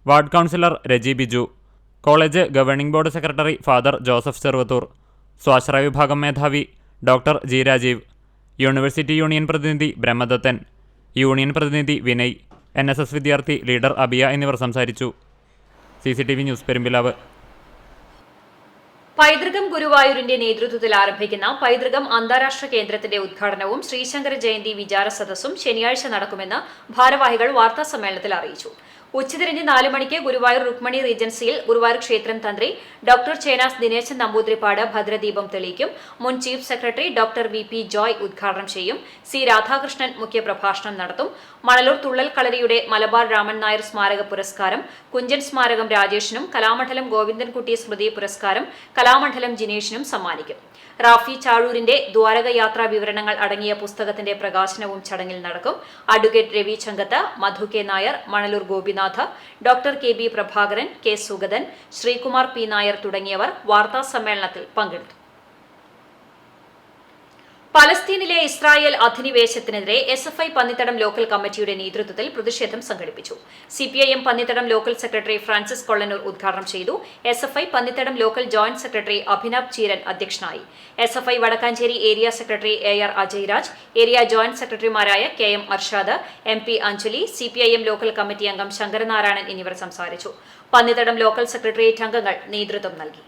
ward councillor Reji Biju, college governing board secretary father Joseph Cheruvathoor, സ്വാശ്രയ വിഭാഗം മേധാവി doctor G Rajeev, university union പ്രതിനിധി ബ്രഹ്മദത്തൻ, യൂണിയൻ പ്രതിനിധി വിനയ്, NSS വിദ്യാർത്ഥി ലീഡർ അബിയ എന്നിവർ സംസാരിച്ചു. CCTV news Perumpilavu. പൈതൃകം ഗുരുവായൂരിന്റെ നേതൃത്വത്തിൽ ആരംഭിക്കുന്ന പൈതൃകം അന്താരാഷ്ട്ര കേന്ദ്രത്തിന്റെ ഉദ്ഘാടനവും ശ്രീശങ്കര ജയന്തി വിചാര സദസ്സും ശനിയാഴ്ച നടക്കുമെന്ന് ഭാരവാഹികൾ വാർത്താസമ്മേളനത്തിൽ അറിയിച്ചു. ഉച്ചതിരിഞ്ഞ് 4 മണിക്ക് ഗുരുവായൂർ രുക്മണി റീജൻസിയിൽ ഗുരുവായൂർ ക്ഷേത്രം തന്ത്രി ഡോക്ടർ ചേനാസ് ദിനേശൻ നമ്പൂതിരിപ്പാട് ഭദ്രദീപം തെളിയിക്കും. മുൻ chief secretary doctor VP Joy ഉദ്ഘാടനം ചെയ്യും. C രാധാകൃഷ്ണൻ മുഖ്യപ്രഭാഷണം നടത്തും. മണലൂർ തുള്ളൽ കളരിയുടെ മലബാർ രാമൻ നായർ സ്മാരക പുരസ്കാരം, കുഞ്ചൻ സ്മാരകം രാജേഷിനും കലാമണ്ഡലം ഗോവിന്ദൻകുട്ടി സ്മൃതി പുരസ്കാരം കലാമണ്ഡലം ജിനേഷിനും സമ്മാനിക്കും. റാഫി ചാഴൂരിന്റെ ദ്വാരക യാത്രാ വിവരണങ്ങൾ അടങ്ങിയ പുസ്തകത്തിന്റെ പ്രകാശനവും ചടങ്ങിൽ നടക്കും. Advocate Ravi Chankath, Madhu K Nair, Manalur Gopinath, Gopinath, doctor K B. Prabhakaran, K. Sugathan, Sreekumar P. Nair തുടങ്ങിയവർ വാർത്താസമ്മേളനത്തിൽ പങ്കെടുത്തു. പലസ്തീനിലെ ഇസ്രായേൽ അധിനിവേശത്തിനെതിരെ SFI പന്നിത്തടം ലോക്കൽ കമ്മിറ്റിയുടെ നേതൃത്വത്തിൽ പ്രതിഷേധം സംഘടിപ്പിച്ചു. CPIM Pannithadam local secretary Francis Kollanoor ഉദ്ഘാടനം ചെയ്തു. SFI Pannithadam local joint secretary Abhinav Cheeran അധ്യക്ഷനായി. SFI Vadakkanchery area secretary AR Ajayraj, area joint സെക്രട്ടറിമാരായ KM Arshad, MP Anjali, CPIM local committee അംഗം ശങ്കരനാരായണൻ എന്നിവർ സംസാരിച്ചു. പന്നിത്തടം ലോക്കൽ സെക്രട്ടേറിയറ്റ് അംഗങ്ങൾ നേതൃത്വം നൽകി.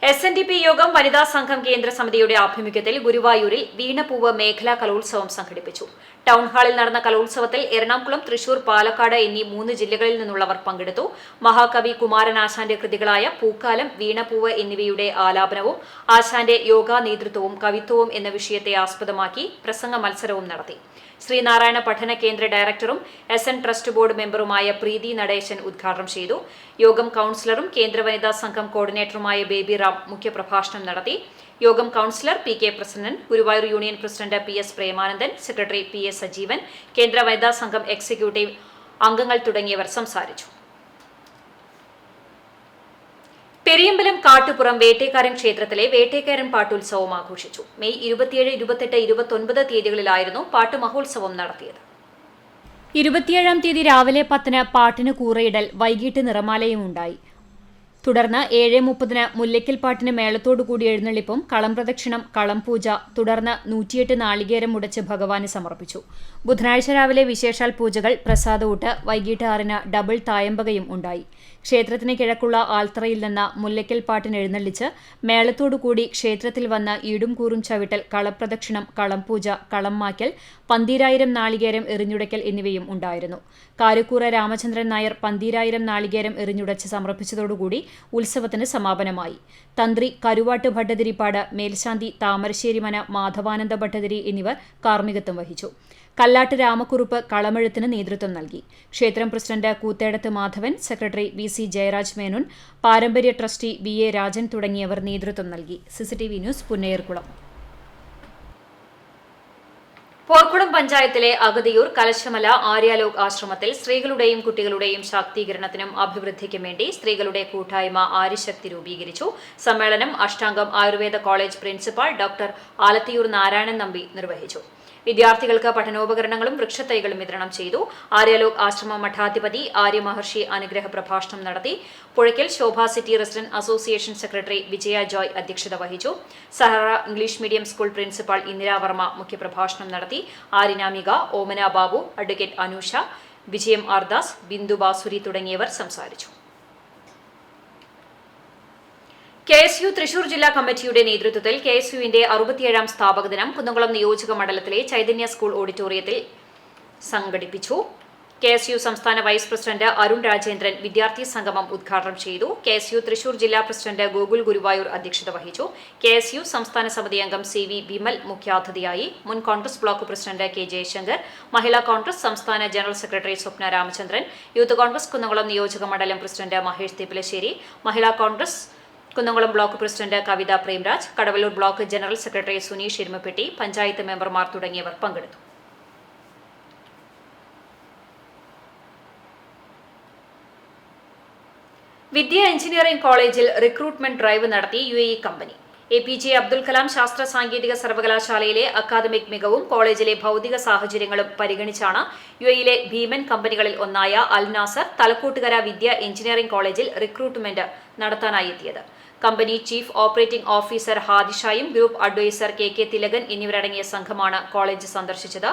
SNDP യോഗം വനിതാ സംഘം കേന്ദ്ര സമിതിയുടെ ആഭിമുഖ്യത്തിൽ ഗുരുവായൂരിൽ വീണപൂവ് മേഖലാ കലോത്സവം സംഘടിപ്പിച്ചു. ടൗൺ ഹാളിൽ നടന്ന കലോത്സവത്തിൽ എറണാകുളം, തൃശൂർ, പാലക്കാട് എന്നീ 3 ജില്ലകളിൽ നിന്നുള്ളവർ പങ്കെടുത്തു. മഹാകവി കുമാരനാശാന്റെ കൃതികളായ പൂക്കാലം, വീണപൂവ് എന്നിവയുടെ ആലാപനവും ആശാന്റെ യോഗാ നേതൃത്വവും കവിത്വവും എന്ന വിഷയത്തെ ആസ്പദമാക്കി പ്രസംഗ മത്സരവും നടത്തി. ശ്രീനാരായണ പഠന കേന്ദ്ര ഡയറക്ടറും SN ട്രസ്റ്റ് ബോർഡ് മെമ്പറുമായ പ്രീതി നടേശൻ ഉദ്ഘാടനം ചെയ്തു. യോഗം കൌൺസിലറും കേന്ദ്ര വനിതാ സംഘം കോർഡിനേറ്ററുമായ ബേബി റാം മുഖ്യപ്രഭാഷണം നടത്തി. യോഗം councillor PK president, Guruvayur union president PS Premanandan, secretary PS Sajeevan, കേന്ദ്ര വനിതാ സംഘം എക്സിക്യൂട്ടീവ് അംഗങ്ങൾ തുടങ്ങിയവർ സംസാരിച്ചു. പെരിയമ്പലം കാട്ടുപുറം വേട്ടേക്കാരൻ ക്ഷേത്രത്തിലെ വേട്ടേക്കാരൻ പാട്ടുത്സവം ആഘോഷിച്ചു. മെയ് 27, 28, 29 തീയതികളിലായിരുന്നു പാട്ട് മഹോത്സവം നടത്തിയത്. 27-ാം തീയതി രാവിലെ 10-ന് പാട്ടിന് കൂറയിടൽ, വൈകിട്ട് നിറമാലയും ഉണ്ടായി. തുടർന്ന് 7:30-ന് മുല്ലയ്ക്കൽ പാട്ടിന് മേളത്തോടുകൂടി എഴുന്നള്ളിപ്പും കളം പ്രദക്ഷിണം, കളം പൂജ, തുടർന്ന് 108 നാളികേരം മുടച്ച് ഭഗവാന് സമർപ്പിച്ചു. ബുധനാഴ്ച രാവിലെ വിശേഷാൽ പൂജകൾ, പ്രസാദഊട്ട്, വൈകിട്ട് 6-ന് ഡബിൾ തായമ്പകയും ഉണ്ടായി. ക്ഷേത്രത്തിന് കിഴക്കുള്ള ആൽത്തറയിൽ നിന്ന് മുല്ലയ്ക്കൽ പാട്ടിന് എഴുന്നള്ളിച്ച് മേളത്തോടുകൂടി ക്ഷേത്രത്തിൽ വന്ന് ഈടും കൂറും ചവിട്ടൽ, കളപ്രദക്ഷിണം, കളം പൂജ, കളം മായ്ക്കൽ, 12,000 നാളികേരം എറിഞ്ഞുടയ്ക്കൽ എന്നിവയും ഉണ്ടായിരുന്നു. കാരക്കൂറ രാമചന്ദ്രൻ നായർ 12,000 നാളികേരം എറിഞ്ഞുടച്ച് സമർപ്പിച്ചതോടുകൂടി ഉത്സവത്തിന് സമാപനമായി. തന്ത്രി കരുവാട്ട് ഭട്ടതിരിപ്പാട്, മേൽശാന്തി താമരശ്ശേരി മന മാധവാനന്ദ ഭട്ടതിരി എന്നിവർ കാർമ്മികത്വം വഹിച്ചു. കല്ലാട്ട് രാമക്കുറുപ്പ് കളമെഴുത്തിന് നേതൃത്വം നൽകി. ക്ഷേത്രം president Koothedath Madhavan, secretary VC Jayaraj Menon, പാരമ്പര്യ ട്രസ്റ്റി VA രാജൻ തുടങ്ങിയവർ നേതൃത്വം നൽകി. CCTV news, Punnayurkulam. പോർക്കുളം പഞ്ചായത്തിലെ അഗതിയൂർ കലശമല ആര്യാലോക് ആശ്രമത്തിൽ സ്ത്രീകളുടെയും കുട്ടികളുടെയും ശാക്തീകരണത്തിനും അഭിവൃദ്ധിക്കും വേണ്ടി സ്ത്രീകളുടെ കൂട്ടായ്മ ആര്യശക്തി രൂപീകരിച്ചു. സമ്മേളനം Ashtamgam Ayurveda college principal doctor Alathiyur Narayanan Nambi നിർവഹിച്ചു. വിദ്യാർത്ഥികൾക്ക് പഠനോപകരണങ്ങളും വൃക്ഷത്തൈകളും വിതരണം ചെയ്തു. ആര്യാലോക് ആശ്രമ മഠാധിപതി ആര്യ മഹർഷി അനുഗ്രഹ പ്രഭാഷണം നടത്തി. പുഴയ്ക്കൽ ശോഭ സിറ്റി റെസിഡന്റ് അസോസിയേഷൻ സെക്രട്ടറി വിജയ ജോയ് അധ്യക്ഷത വഹിച്ചു. Zahra English medium school principal Indira Varma മുഖ്യപ്രഭാഷണം നടത്തി. ആര്യനാമിക, ഓമന ബാബു, അഡ്വക്കേറ്റ് അനൂഷ, വിജയം ആർദാസ്, ബിന്ദു ബാസുരി തുടങ്ങിയവർ സംസാരിച്ചു. KSU തൃശൂർ ജില്ലാ കമ്മിറ്റിയുടെ നേതൃത്വത്തിൽ KSUവിന്റെ 67-ാം സ്ഥാപക ദിനം കുന്നംകുളം നിയോജക മണ്ഡലത്തിലെ ചൈതന്യ സ്കൂൾ ഓഡിറ്റോറിയത്തിൽ സംഘടിപ്പിച്ചു. KSU സംസ്ഥാന വൈസ് പ്രസിഡന്റ് അരുൺ രാജേന്ദ്രൻ വിദ്യാർത്ഥി സംഗമം ഉദ്ഘാടനം ചെയ്തു. KSU തൃശൂർ ജില്ലാ പ്രസിഡന്റ് ഗോകുൽ ഗുരുവായൂർ അധ്യക്ഷത വഹിച്ചു. KSU സംസ്ഥാന സമിതി അംഗം CV വിമൽ മുഖ്യാതിഥിയായി. മുൻ Congress block president K Jayashankar, Mahila Congress സംസ്ഥാന general secretary Swapna Ramachandran, youth Congress Kunnamkulam നിയോജക മണ്ഡലം president Mahesh Thippalassery, Mahila Congress Kunnamkulam block president Kavitha Premraj, Kadavallur block general secretary Suneesh Erumappetty, panchayat മെമ്പർമാർ തുടങ്ങിയവർ പങ്കെടുത്തു. വിദ്യ എഞ്ചിനീയറിംഗ് കോളേജിൽ റിക്രൂട്ട്മെന്റ് ഡ്രൈവ് നടത്തി UAE company. APJ Abdul Kalam ശാസ്ത്ര സാങ്കേതിക സർവകലാശാലയിലെ അക്കാദമിക് മികവും കോളേജിലെ ഭൗതിക സാഹചര്യങ്ങളും പരിഗണിച്ചാണ് UAEയിലെ ഭീമൻ കമ്പനികളിൽ ഒന്നായ Al Nasser Thalakottukara Vidya engineering കോളേജിൽ റിക്രൂട്ട്മെന്റ് നടത്താനായി എത്തിയത്. കമ്പനി ചീഫ് ഓപ്പറേറ്റിംഗ് ഓഫീസർ ഹാദിഷായും ഗ്രൂപ്പ് അഡ്വൈസർ KK തിലകൻ എന്നിവരടങ്ങിയ സംഘമാണ് കോളേജ് സന്ദർശിച്ചത്.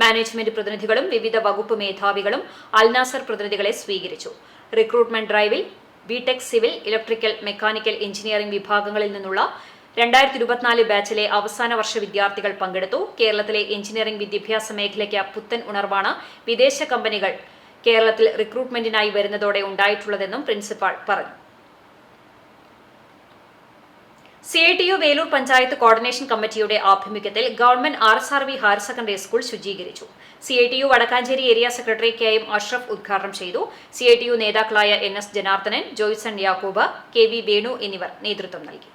മാനേജ്മെന്റ് പ്രതിനിധികളും വിവിധ വകുപ്പ് മേധാവികളും അൽ നാസർ പ്രതിനിധികളെ സ്വീകരിച്ചു. റിക്രൂട്ട്മെന്റ് ഡ്രൈവിൽ BTech, civil, electrical, mechanical engineering വിഭാഗങ്ങളിൽ നിന്നുള്ള 2024 ബാച്ചിലെ അവസാന വർഷ വിദ്യാർത്ഥികൾ പങ്കെടുത്തു. കേരളത്തിലെ എഞ്ചിനീയറിംഗ് വിദ്യാഭ്യാസ മേഖലയ്ക്ക് പുത്തൻ ഉണർവാണ് വിദേശ കമ്പനികൾ കേരളത്തിൽ റിക്രൂട്ട്മെന്റിനായി വരുന്നതോടെ ഉണ്ടായിട്ടുള്ളതെന്നും പ്രിൻസിപ്പാൾ പറഞ്ഞു. CITU വേലൂർ പഞ്ചായത്ത് കോർഡിനേഷൻ കമ്മിറ്റിയുടെ ആഭിമുഖ്യത്തിൽ government RSRV higher secondary school ശുചീകരിച്ചു. CITU Vadakkanchery area secretary KM Ashraf ഉദ്ഘാടനം ചെയ്തു. CITU നേതാക്കളായ NS ജനാർദ്ദനൻ, ജോയ്സൺ യാക്കൂബ്, KV വേണു എന്നിവർ നേതൃത്വം നൽകി.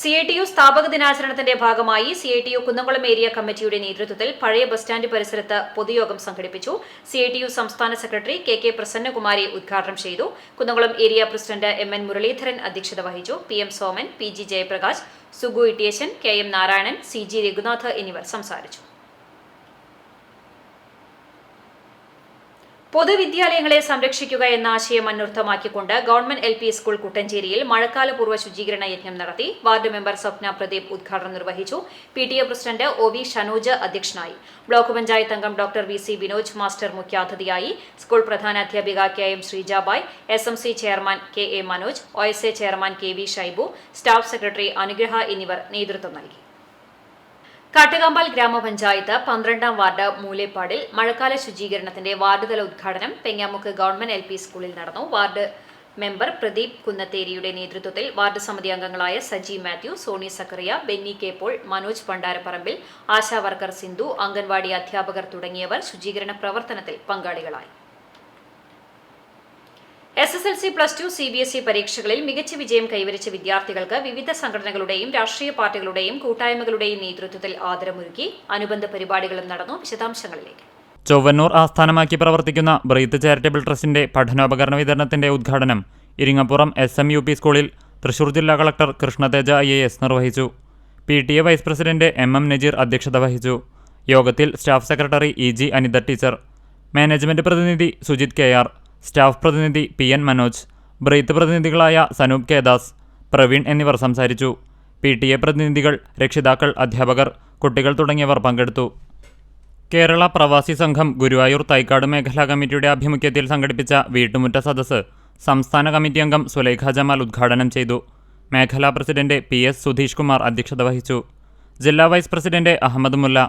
CITU സ്ഥാപക ദിനാചരണത്തിന്റെ ഭാഗമായി CITU കുന്നംകുളം ഏരിയ കമ്മിറ്റിയുടെ നേതൃത്വത്തിൽ പഴയ ബസ് സ്റ്റാൻഡ് പരിസരത്ത് പൊതുയോഗം സംഘടിപ്പിച്ചു. CITU സംസ്ഥാന സെക്രട്ടറി KK പ്രസന്നകുമാരി ഉദ്ഘാടനം ചെയ്തു. Kunnamkulam area president MN Muraleedharan അധ്യക്ഷത വഹിച്ചു. PM Soman, PG Jayaprakash, Sugu ഇട്ടിയച്ചൻ, KM Narayanan, CG Raghunath എന്നിവർ സംസാരിച്ചു. പൊതുവിദ്യാലയങ്ങളെ സംരക്ഷിക്കുക എന്ന ആശയം അന്വർത്ഥമാക്കിക്കൊണ്ട് ഗവൺമെന്റ് LP സ്കൂൾ കുട്ടഞ്ചേരിയിൽ മഴക്കാലപൂർവ്വ ശുചീകരണ യജ്ഞം നടത്തി. വാർഡ് മെമ്പർ സ്വപ്ന പ്രദീപ് ഉദ്ഘാടനം നിർവഹിച്ചു. PTA പ്രസിഡന്റ് OV ഷനോജ് അധ്യക്ഷനായി. ബ്ലോക്ക് പഞ്ചായത്ത് അംഗം ഡോക്ടർ VC ബിനോജ് മാസ്റ്റർ മുഖ്യാതിഥിയായി. സ്കൂൾ പ്രധാനാധ്യാപിക KM Sreejabai, SMC chairman KA Manoj, OSA chairman KV Shaibu, staff secretary Anugraha എന്നിവർ നേതൃത്വം നൽകി. കാട്ടുകാമ്പാൽ ഗ്രാമപഞ്ചായത്ത് 12-ാം വാർഡ് മൂലേപ്പാടിൽ മഴക്കാല ശുചീകരണത്തിന്റെ വാർഡ് തല ഉദ്ഘാടനം പെങ്ങാമുക്ക് ഗവൺമെന്റ് LP സ്കൂളിൽ നടന്നു. വാർഡ് മെമ്പർ പ്രദീപ് കുന്നത്തേരിയുടെ നേതൃത്വത്തിൽ വാർഡ് സമിതി അംഗങ്ങളായ Saji Mathew, Soni Zachariah, Benny K Paul, Manoj Pandaraparambil, ASHA worker Sindhu, anganwadi അധ്യാപകർ തുടങ്ങിയവർ ശുചീകരണ പ്രവർത്തനത്തിൽ പങ്കാളികളായി. SSLC +2 CBSE പരീക്ഷകളിൽ മികച്ച വിജയം കൈവരിച്ച വിദ്യാർത്ഥികൾക്ക് വിവിധ സംഘടനകളുടെയും രാഷ്ട്രീയ പാർട്ടികളുടെയും കൂട്ടായ്മകളുടെയും നേതൃത്വത്തിൽ ആദരമൊരുക്കി. അനുബന്ധ പരിപാടികളും നടന്നു. വിശദാംശങ്ങളിലേക്ക്. ചൊവ്വന്നൂർ ആസ്ഥാനമാക്കി പ്രവർത്തിക്കുന്ന ബ്രീത്ത് ചാരിറ്റബിൾ ട്രസ്റ്റിന്റെ പഠനോപകരണ വിതരണത്തിന്റെ ഉദ്ഘാടനം ഇരിങ്ങപ്പുറം SMUP സ്കൂളിൽ തൃശൂർ ജില്ലാ കളക്ടർ കൃഷ്ണതേജ IAS നിർവഹിച്ചു. PTA vice president MM Najeer അധ്യക്ഷത വഹിച്ചു. യോഗത്തിൽ staff secretary EG Anitha teacher, management പ്രതിനിധി സുജിത് KR, സ്റ്റാഫ് പ്രതിനിധി PN മനോജ്, ബ്രീത്ത് പ്രതിനിധികളായ സനൂപ് K ദാസ്, പ്രവീൺ എന്നിവർ സംസാരിച്ചു. PTA പ്രതിനിധികൾ, രക്ഷിതാക്കൾ, അധ്യാപകർ, കുട്ടികൾ തുടങ്ങിയവർ പങ്കെടുത്തു. കേരള പ്രവാസി സംഘം ഗുരുവായൂർ തൈക്കാട് മേഖലാ കമ്മിറ്റിയുടെ ആഭിമുഖ്യത്തിൽ സംഘടിപ്പിച്ച വീട്ടുമുറ്റ സദസ്സ് സംസ്ഥാന കമ്മിറ്റി അംഗം സുലൈഖ ജമാൽ ഉദ്ഘാടനം ചെയ്തു. മേഖലാ പ്രസിഡന്റ് PS സുധീഷ് കുമാർ അധ്യക്ഷത വഹിച്ചു. ജില്ലാ vice president Ahammad Mulla,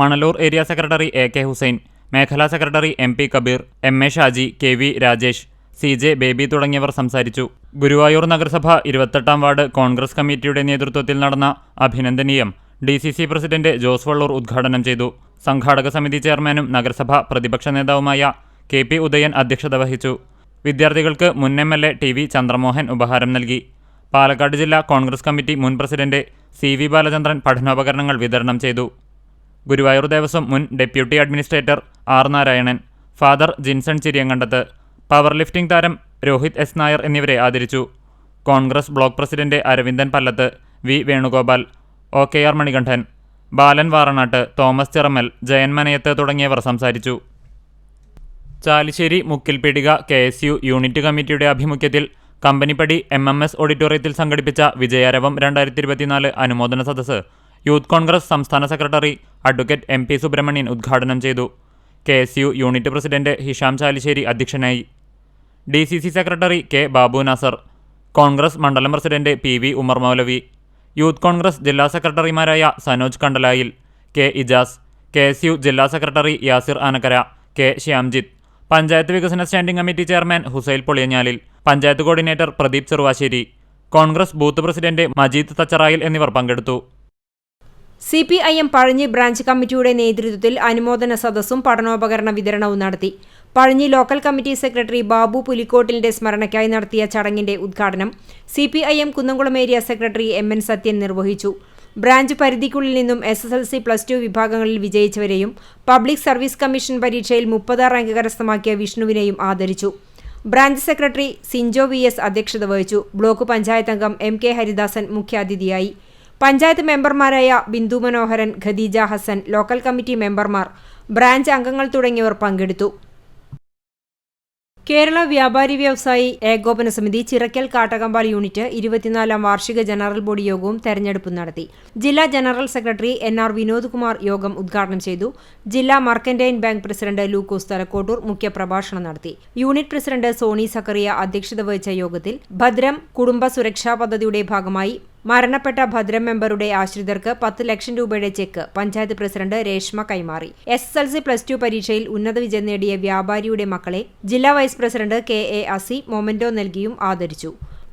Manalur area secretary AK Hussain, മേഖലാ secretary MP Kabeer, MA Shaji, KV Rajesh, CJ Baby തുടങ്ങിയവർ സംസാരിച്ചു. ഗുരുവായൂർ നഗരസഭ 28-ാം വാർഡ് കോൺഗ്രസ് കമ്മിറ്റിയുടെ നേതൃത്വത്തിൽ നടന്ന അഭിനന്ദനീയം DCC പ്രസിഡന്റ് ജോസ് വള്ളൂർ ഉദ്ഘാടനം ചെയ്തു. സംഘാടക സമിതി ചെയർമാനും നഗരസഭ പ്രതിപക്ഷ നേതാവുമായ KP ഉദയൻ അധ്യക്ഷത വഹിച്ചു. വിദ്യാർത്ഥികൾക്ക് മുൻ MLA TV ചന്ദ്രമോഹൻ ഉപഹാരം നൽകി. പാലക്കാട് ജില്ലാ കോൺഗ്രസ് കമ്മിറ്റി മുൻ പ്രസിഡന്റ് CV ബാലചന്ദ്രൻ പഠനോപകരണങ്ങൾ വിതരണം ചെയ്തു. ഗുരുവായൂർ ദേവസ്വം മുൻ deputy administrator R Narayanan, father Jinson Chiriyankandath, power lifting താരം രോഹിത് S നായർ എന്നിവരെ ആദരിച്ചു. Congress block president Aravindan Pallath, V Venugopal, OKR Manikandan, Balan Varanatt, Thomas Chirammal, Jayan Manayath തുടങ്ങിയവർ സംസാരിച്ചു. ചാലിശ്ശേരി മുക്കിൽപീടിക KSU യൂണിറ്റ് കമ്മിറ്റിയുടെ ആഭിമുഖ്യത്തിൽ കമ്പനിപ്പടി MMS ഓഡിറ്റോറിയത്തിൽ സംഘടിപ്പിച്ച വിജയാരവം 2024 അനുമോദന സദസ്സ് യൂത്ത് കോൺഗ്രസ് സംസ്ഥാന സെക്രട്ടറി അഡ്വക്കേറ്റ് MP സുബ്രഹ്മണ്യൻ ഉദ്ഘാടനം ചെയ്തു. KSU unit president Hisham Chalissery അധ്യക്ഷനായി. DCC secretary K Babu Nasar, Congress മണ്ഡലം president PV Umar Moulavi, youth Congress ജില്ലാ സെക്രട്ടറിമാരായ സനോജ് കണ്ടലായിൽ, K ഇജാസ്, KSU ജില്ലാ സെക്രട്ടറി യാസിർ ആനക്കര, K ശ്യാംജിത്ത്, പഞ്ചായത്ത് വികസന standing committee chairman Husail Poliyanjalil, panchayat coordinator Pradeep Cheruvassery, Congress booth president Majeed Thacharayil എന്നിവർ പങ്കെടുത്തു. CPIM പഴഞ്ഞി ബ്രാഞ്ച് കമ്മിറ്റിയുടെ നേതൃത്വത്തിൽ അനുമോദന സദസ്സും പഠനോപകരണ വിതരണവും നടത്തി. Pazhanji local committee secretary Babu പുലിക്കോട്ടിലിന്റെ സ്മരണയ്ക്കായി നടത്തിയ ചടങ്ങിന്റെ ഉദ്ഘാടനം CPIM Kunnamkulam area secretary MN Sathyan നിർവഹിച്ചു. ബ്രാഞ്ച് പരിധിക്കുള്ളിൽ നിന്നും SSLC +2 വിഭാഗങ്ങളിൽ വിജയിച്ചവരെയും പബ്ലിക് സർവീസ് കമ്മീഷൻ പരീക്ഷയിൽ 30 റാങ്ക് കരസ്ഥമാക്കിയ വിഷ്ണുവിനെയും ആദരിച്ചു. ബ്രാഞ്ച് സെക്രട്ടറി സിൻജോ VS അധ്യക്ഷത വഹിച്ചു. ബ്ലോക്ക് പഞ്ചായത്ത് അംഗം MK ഹരിദാസൻ മുഖ്യാതിഥിയായി. പഞ്ചായത്ത് മെമ്പർമാരായ ബിന്ദു മനോഹരൻ, ഖദീജ ഹസൻ, ലോക്കൽ കമ്മിറ്റി മെമ്പർമാർ, ബ്രാഞ്ച് അംഗങ്ങൾ തുടങ്ങിയവർ പങ്കെടുത്തു. കേരള വ്യാപാരി വ്യവസായി ഏകോപന സമിതി ചിറക്കൽ കാട്ടകമ്പാൽ യൂണിറ്റ് 24-ാം വാർഷിക ജനറൽ ബോഡി യോഗവും തെരഞ്ഞെടുപ്പും നടത്തി. ജില്ലാ general secretary NR Vinod Kumar യോഗം ഉദ്ഘാടനം ചെയ്തു. ജില്ലാ മർക്കന്റൈൻ ബാങ്ക് പ്രസിഡന്റ് ലൂക്കോസ് തലക്കോട്ടൂർ മുഖ്യപ്രഭാഷണം നടത്തി. യൂണിറ്റ് പ്രസിഡന്റ് സോണി സക്കറിയ അധ്യക്ഷത വഹിച്ച യോഗത്തിൽ ഭദ്രം കുടുംബ സുരക്ഷാ പദ്ധതിയുടെ ഭാഗമായി മരണപ്പെട്ട ഭദ്രം മെമ്പറുടെ ആശ്രിതർക്ക് 10 ലക്ഷം രൂപയുടെ ചെക്ക് പഞ്ചായത്ത് പ്രസിഡന്റ് രേഷ്മ കൈമാറി. SSLC +2 പരീക്ഷയിൽ ഉന്നത വിജയം നേടിയ വ്യാപാരിയുടെ മക്കളെ ജില്ലാ vice president KA Asi memento നൽകിയും ആദരിച്ചു.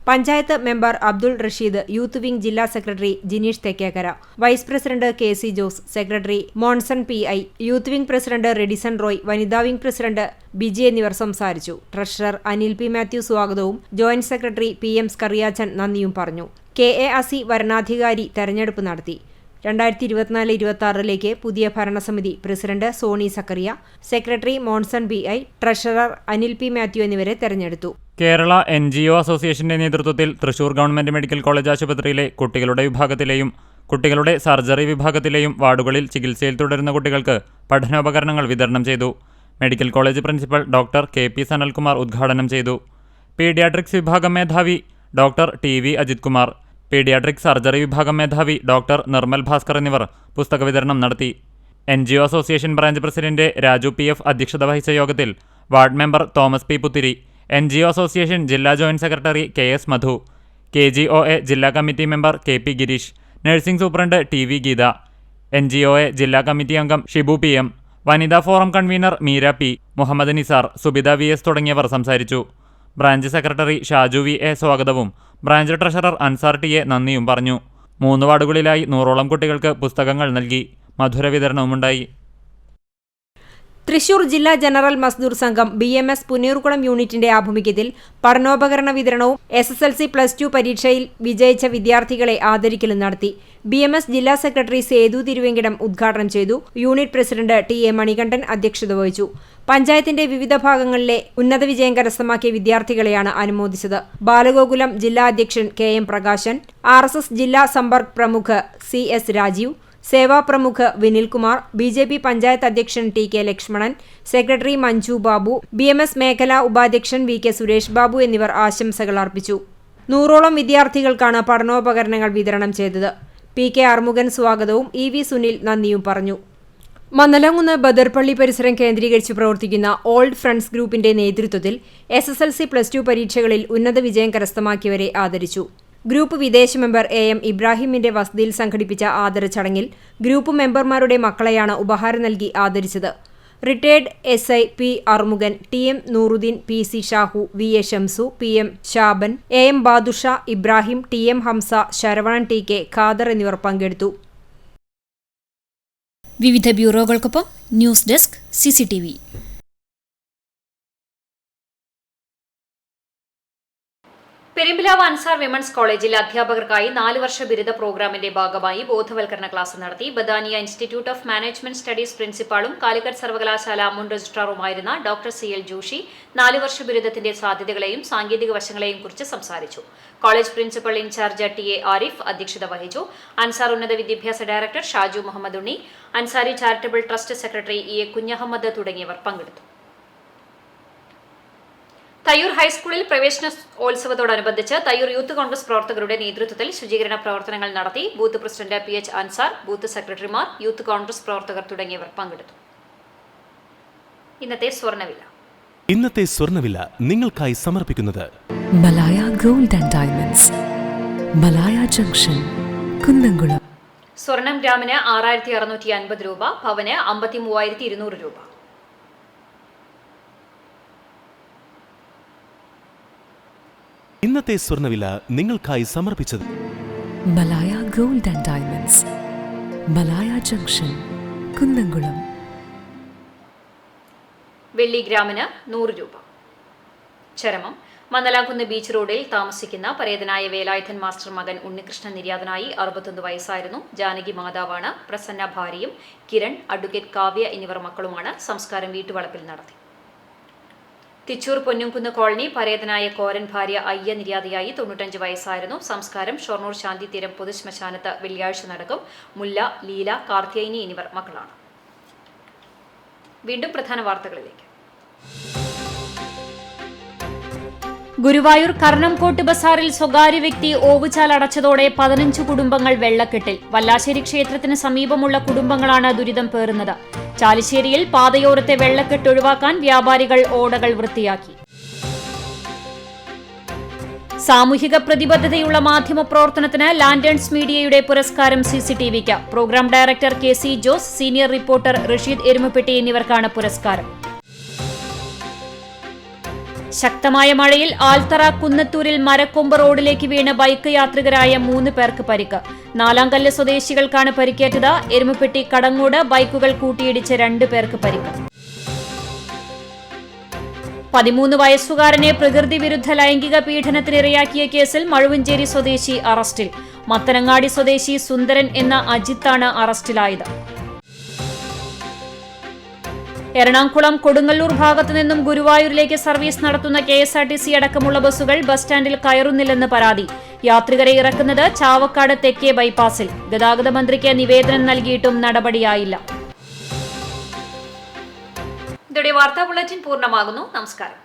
Panchayat member Abdul Rasheed, youth wing ജില്ലാ secretary Jineesh Thekkekara, vice president KC Jose, secretary Monson PI, youth wing president Redison Roy, വനിതാ വിംഗ് പ്രസിഡന്റ് ബിജി എന്നിവർ സംസാരിച്ചു. ട്രഷറർ അനിൽ P മാത്യു സ്വാഗതവും ജോയിന്റ് സെക്രട്ടറി PM സ്കറിയാച്ചൻ നന്ദിയും പറഞ്ഞു. KA അസി വരണാധികാരി തെരഞ്ഞെടുപ്പ് നടത്തി. 2024-26 പുതിയ ഭരണസമിതി president Soni Zachariah, secretary Monson BI, treasurer Anil P. Mathew എന്നിവരെ തെരഞ്ഞെടുത്തു. കേരള NGO അസോസിയേഷന്റെ നേതൃത്വത്തിൽ തൃശൂർ ഗവൺമെന്റ് മെഡിക്കൽ കോളേജ് ആശുപത്രിയിലെ കുട്ടികളുടെ വിഭാഗത്തിലെയും കുട്ടികളുടെ സർജറി വിഭാഗത്തിലെയും വാർഡുകളിൽ ചികിത്സയിൽ തുടരുന്ന കുട്ടികൾക്ക് പഠനോപകരണങ്ങൾ വിതരണം ചെയ്തു. Medical college principal doctor KP Sanalkumar ഉദ്ഘാടനം ചെയ്തു. പീഡിയാട്രിക്സ് വിഭാഗം മേധാവി doctor TV Ajith Kumar, paediatric surgery വിഭാഗം മേധാവി ഡോക്ടർ നിർമ്മൽ ഭാസ്കർ എന്നിവർ പുസ്തക വിതരണം നടത്തി. NGO association branch president Raju PF അധ്യക്ഷത വഹിച്ച യോഗത്തിൽ ward member Thomas P. Puthiri, NGO association ജില്ലാ joint secretary KS Madhu, KGOA ജില്ലാ committee member KP Gireesh, nursing superintendent TV Geetha, NGOA ജില്ലാ കമ്മിറ്റി അംഗം ഷിബു PM, വനിതാ forum convener Meera P, Muhammad Nisar, Subitha VS തുടങ്ങിയവർ സംസാരിച്ചു. ബ്രാഞ്ച് സെക്രട്ടറി ഷാജു VA സ്വാഗതവും ബ്രാഞ്ച് ട്രഷറർ അൻസാർ TA നന്ദിയും പറഞ്ഞു. 3 വാർഡുകളിലായി 100ഓളം കുട്ടികൾക്ക് പുസ്തകങ്ങൾ നൽകി. മധുര വിതരണവുമുണ്ടായി. തൃശൂർ ജില്ലാ ജനറൽ മസ്ദൂർ സംഘം BMS പുന്നൂർകുളം യൂണിറ്റിന്റെ ആഭിമുഖ്യത്തിൽ പഠനോപകരണ വിതരണവും SSLC+2 പരീക്ഷയിൽ വിജയിച്ച വിദ്യാർത്ഥികളെ ആദരിക്കലും നടത്തി. BMS ജില്ലാ സെക്രട്ടറി സേതു തിരുവെങ്കിടം ഉദ്ഘാടനം ചെയ്തു. യൂണിറ്റ് പ്രസിഡന്റ് TA മണികണ്ഠൻ അധ്യക്ഷത വഹിച്ചു. പഞ്ചായത്തിന്റെ വിവിധ ഭാഗങ്ങളിലെ ഉന്നത വിജയം കരസ്ഥമാക്കിയ വിദ്യാർത്ഥികളെയാണ് അനുമോദിച്ചത്. ബാലഗോകുലം ജില്ലാ അധ്യക്ഷൻ KM പ്രകാശൻ, RSS ജില്ലാ സമ്പർക്ക് പ്രമുഖ് CS രാജീവ്, സേവാ പ്രമുഖ് വിനിൽകുമാർ, BJP പഞ്ചായത്ത് അധ്യക്ഷൻ TK Lakshmanan, secretary Manju Babu, BMS മേഖലാ ഉപാധ്യക്ഷൻ VK സുരേഷ് ബാബു എന്നിവർ ആശംസകൾ അർപ്പിച്ചു. 100ഓളം വിദ്യാർത്ഥികൾക്കാണ് പഠനോപകരണങ്ങൾ വിതരണം ചെയ്തത്. PK അർമുഖൻ സ്വാഗതവും EV സുനിൽ നന്ദിയും പറഞ്ഞു. മന്നലംകുന്ന് ബദർപള്ളി പരിസരം കേന്ദ്രീകരിച്ച് പ്രവർത്തിക്കുന്ന ഓൾഡ് ഫ്രണ്ട്സ് ഗ്രൂപ്പിന്റെ നേതൃത്വത്തിൽ SSLC+2 പരീക്ഷകളിൽ ഉന്നത വിജയം കരസ്ഥമാക്കിയവരെ ആദരിച്ചു. ഗ്രൂപ്പ് വിദേശ മെമ്പർ AM ഇബ്രാഹിമിന്റെ വസതിയിൽ സംഘടിപ്പിച്ച ആദര ചടങ്ങിൽ ഗ്രൂപ്പ് മെമ്പർമാരുടെ മക്കളെയാണ് ഉപഹാരം നൽകി ആദരിച്ചത്. Retired SI P. Armukhan, TM Nooruddin, PC Shahu, VA Shamsu, PM Shaban, AM Badusha, Ibrahim, TM Hamza, Saravanan TK, Khader എന്നിവർ പങ്കെടുത്തു. വിവിധ ബ്യൂറോകൾക്കൊപ്പം news desk CCTV. Perumpilavu Ansar women's കോളേജിൽ അധ്യാപകർക്കായി 4 വർഷ ബിരുദ പ്രോഗ്രാമിന്റെ ഭാഗമായി ബോധവൽക്കരണ ക്ലാസ് നടത്തി. Badaniya institute of management studies പ്രിൻസിപ്പാളും കാലിക്കറ്റ് സർവകലാശാല മുൻ രജിസ്ട്രാറുമായിരുന്ന ഡോക്ടർ CL ജോഷി 4 വർഷ ബിരുദത്തിന്റെ സാധ്യതകളെയും സാങ്കേതിക വശങ്ങളെയും കുറിച്ച് സംസാരിച്ചു. College principal incharge TA Arif അധ്യക്ഷത വഹിച്ചു. അൻസാർ ഉന്നത വിദ്യാഭ്യാസ director Shaju Muhammad Unni, Ansari charitable trust secretary EA Kunhahammad തുടങ്ങിയവർ പങ്കെടുത്തു. തയ്യൂർ ഹൈസ്കൂളിൽ പ്രവേശനോത്സവത്തോടനുബന്ധിച്ച് തയ്യൂർ യൂത്ത് കോൺഗ്രസ് പ്രവർത്തകരുടെ നേതൃത്വത്തിൽ ശുചീകരണ പ്രവർത്തനങ്ങൾ നടത്തി. Booth president PH Ansar, booth സെക്രട്ടറിമാർ, യൂത്ത് കോൺഗ്രസ് പ്രവർത്തകർ തുടങ്ങിയവർ പങ്കെടുത്തു. ഇന്നത്തെ സ്വർണ്ണവില നിങ്ങൾക്കായി സമർപ്പിക്കുന്നത് Malaya gold and diamonds, Malaya junction, Kunnamkulam. സ്വർണം ഗ്രാമിന് 6650 രൂപ, പവന് 53200 രൂപ. ഇന്നത്തെ സ്വർണ്ണവില നിങ്ങൾക്കായി സമർപ്പിച്ചത് Malaya gold and diamonds, Malaya junction, Kunnamkulam. വെള്ളി ഗ്രാമിന് 100 രൂപ. ചരമം മന്നലാംകുന്ന് ബീച്ച് റോഡിൽ താമസിക്കുന്ന പരേതനായ വേലായുധൻ മാസ്റ്റർ മകൻ ഉണ്ണികൃഷ്ണൻ നിര്യാതനായി 61 വയസ്സായിരുന്നു. ജാനകി മാതാവാണ്. പ്രസന്ന ഭാര്യയും കിരൺ, അഡ്വക്കേറ്റ് കാവ്യ എന്നിവർ മക്കളുമാണ്. സംസ്കാരം വീട്ടുവളപ്പിൽ നടത്തി. തിച്ചൂർ പൊന്നുംകുന്ന് കോളനി പരേതനായ കോരൻ ഭാര്യ അയ്യ നിര്യാതയായി 95 വയസ്സായിരുന്നു. സംസ്കാരം ഷൊർണൂർ ശാന്തിതീരം പൊതുശ്മശാനത്ത് വെള്ളിയാഴ്ച നടക്കും. മുല്ല, ലീല, കാർത്തിയായിനി എന്നിവർ മക്കളാണ്. വീണ്ടും പ്രധാന വാർത്തകളിലേക്ക്. ഗുരുവായൂർ കർണംകോട്ട് ബസാറിൽ സ്വകാര്യ വ്യക്തി ഓവുചാൽ അടച്ചതോടെ 15 കുടുംബങ്ങൾ വെള്ളക്കെട്ടിൽ. വല്ലാശ്ശേരി ക്ഷേത്രത്തിന് സമീപമുള്ള കുടുംബങ്ങളാണ് ദുരിതം പേറുന്നത്. ചാലിശ്ശേരിയിൽ പാതയോരത്തെ വെള്ളക്കെട്ട് ഒഴിവാക്കാൻ വ്യാപാരികൾ ഓടകൾ വൃത്തിയാക്കി. സാമൂഹിക പ്രതിബദ്ധതയുള്ള മാധ്യമ പ്രവർത്തനത്തിന് ലാൻഡേൺസ് മീഡിയയുടെ പുരസ്കാരം CCTVക്ക്. Programme director KC Jose, senior reporter Rasheed Erumapetty എന്നിവർക്കാണ് പുരസ്കാരം. ശക്തമായ മഴയിൽ ആൽത്തറ കുന്നത്തൂരിൽ മരക്കൊമ്പ് റോഡിലേക്ക് വീണ് ബൈക്ക് യാത്രികരായ 3 പേർക്ക് പരിക്ക്. നാലാംകല്ല് സ്വദേശികൾക്കാണ് പരിക്കേറ്റത്. എരുമപ്പെട്ടി കടങ്ങോട് ബൈക്കുകൾ കൂട്ടിയിടിച്ച് 2 പേർക്ക് പരിക്ക്. 13 വയസ്സുകാരനെ പ്രകൃതി വിരുദ്ധ ലൈംഗിക പീഡനത്തിനിരയാക്കിയ കേസിൽ മഴുവഞ്ചേരി സ്വദേശി അറസ്റ്റിൽ. മത്തനങ്ങാടി സ്വദേശി സുന്ദരൻ എന്ന അജിത്താണ് അറസ്റ്റിലായത്. എറണാകുളം കൊടുങ്ങല്ലൂർ ഭാഗത്തു നിന്നും ഗുരുവായൂരിലേക്ക് സർവീസ് നടത്തുന്ന KSRTC അടക്കമുള്ള ബസ്സുകൾ ബസ് സ്റ്റാൻഡിൽ കയറുന്നില്ലെന്ന് പരാതി. യാത്രികരെ ഇറക്കുന്നത് ചാവക്കാട് തെക്കേ ബൈപ്പാസിൽ. ഗതാഗത മന്ത്രിക്ക് നിവേദനം നൽകിയിട്ടും നടപടിയായില്ല. ഇതോടെ വാർത്താ ബുള്ളറ്റിൻ പൂർണ്ണമാകുന്നു. നമസ്കാരം.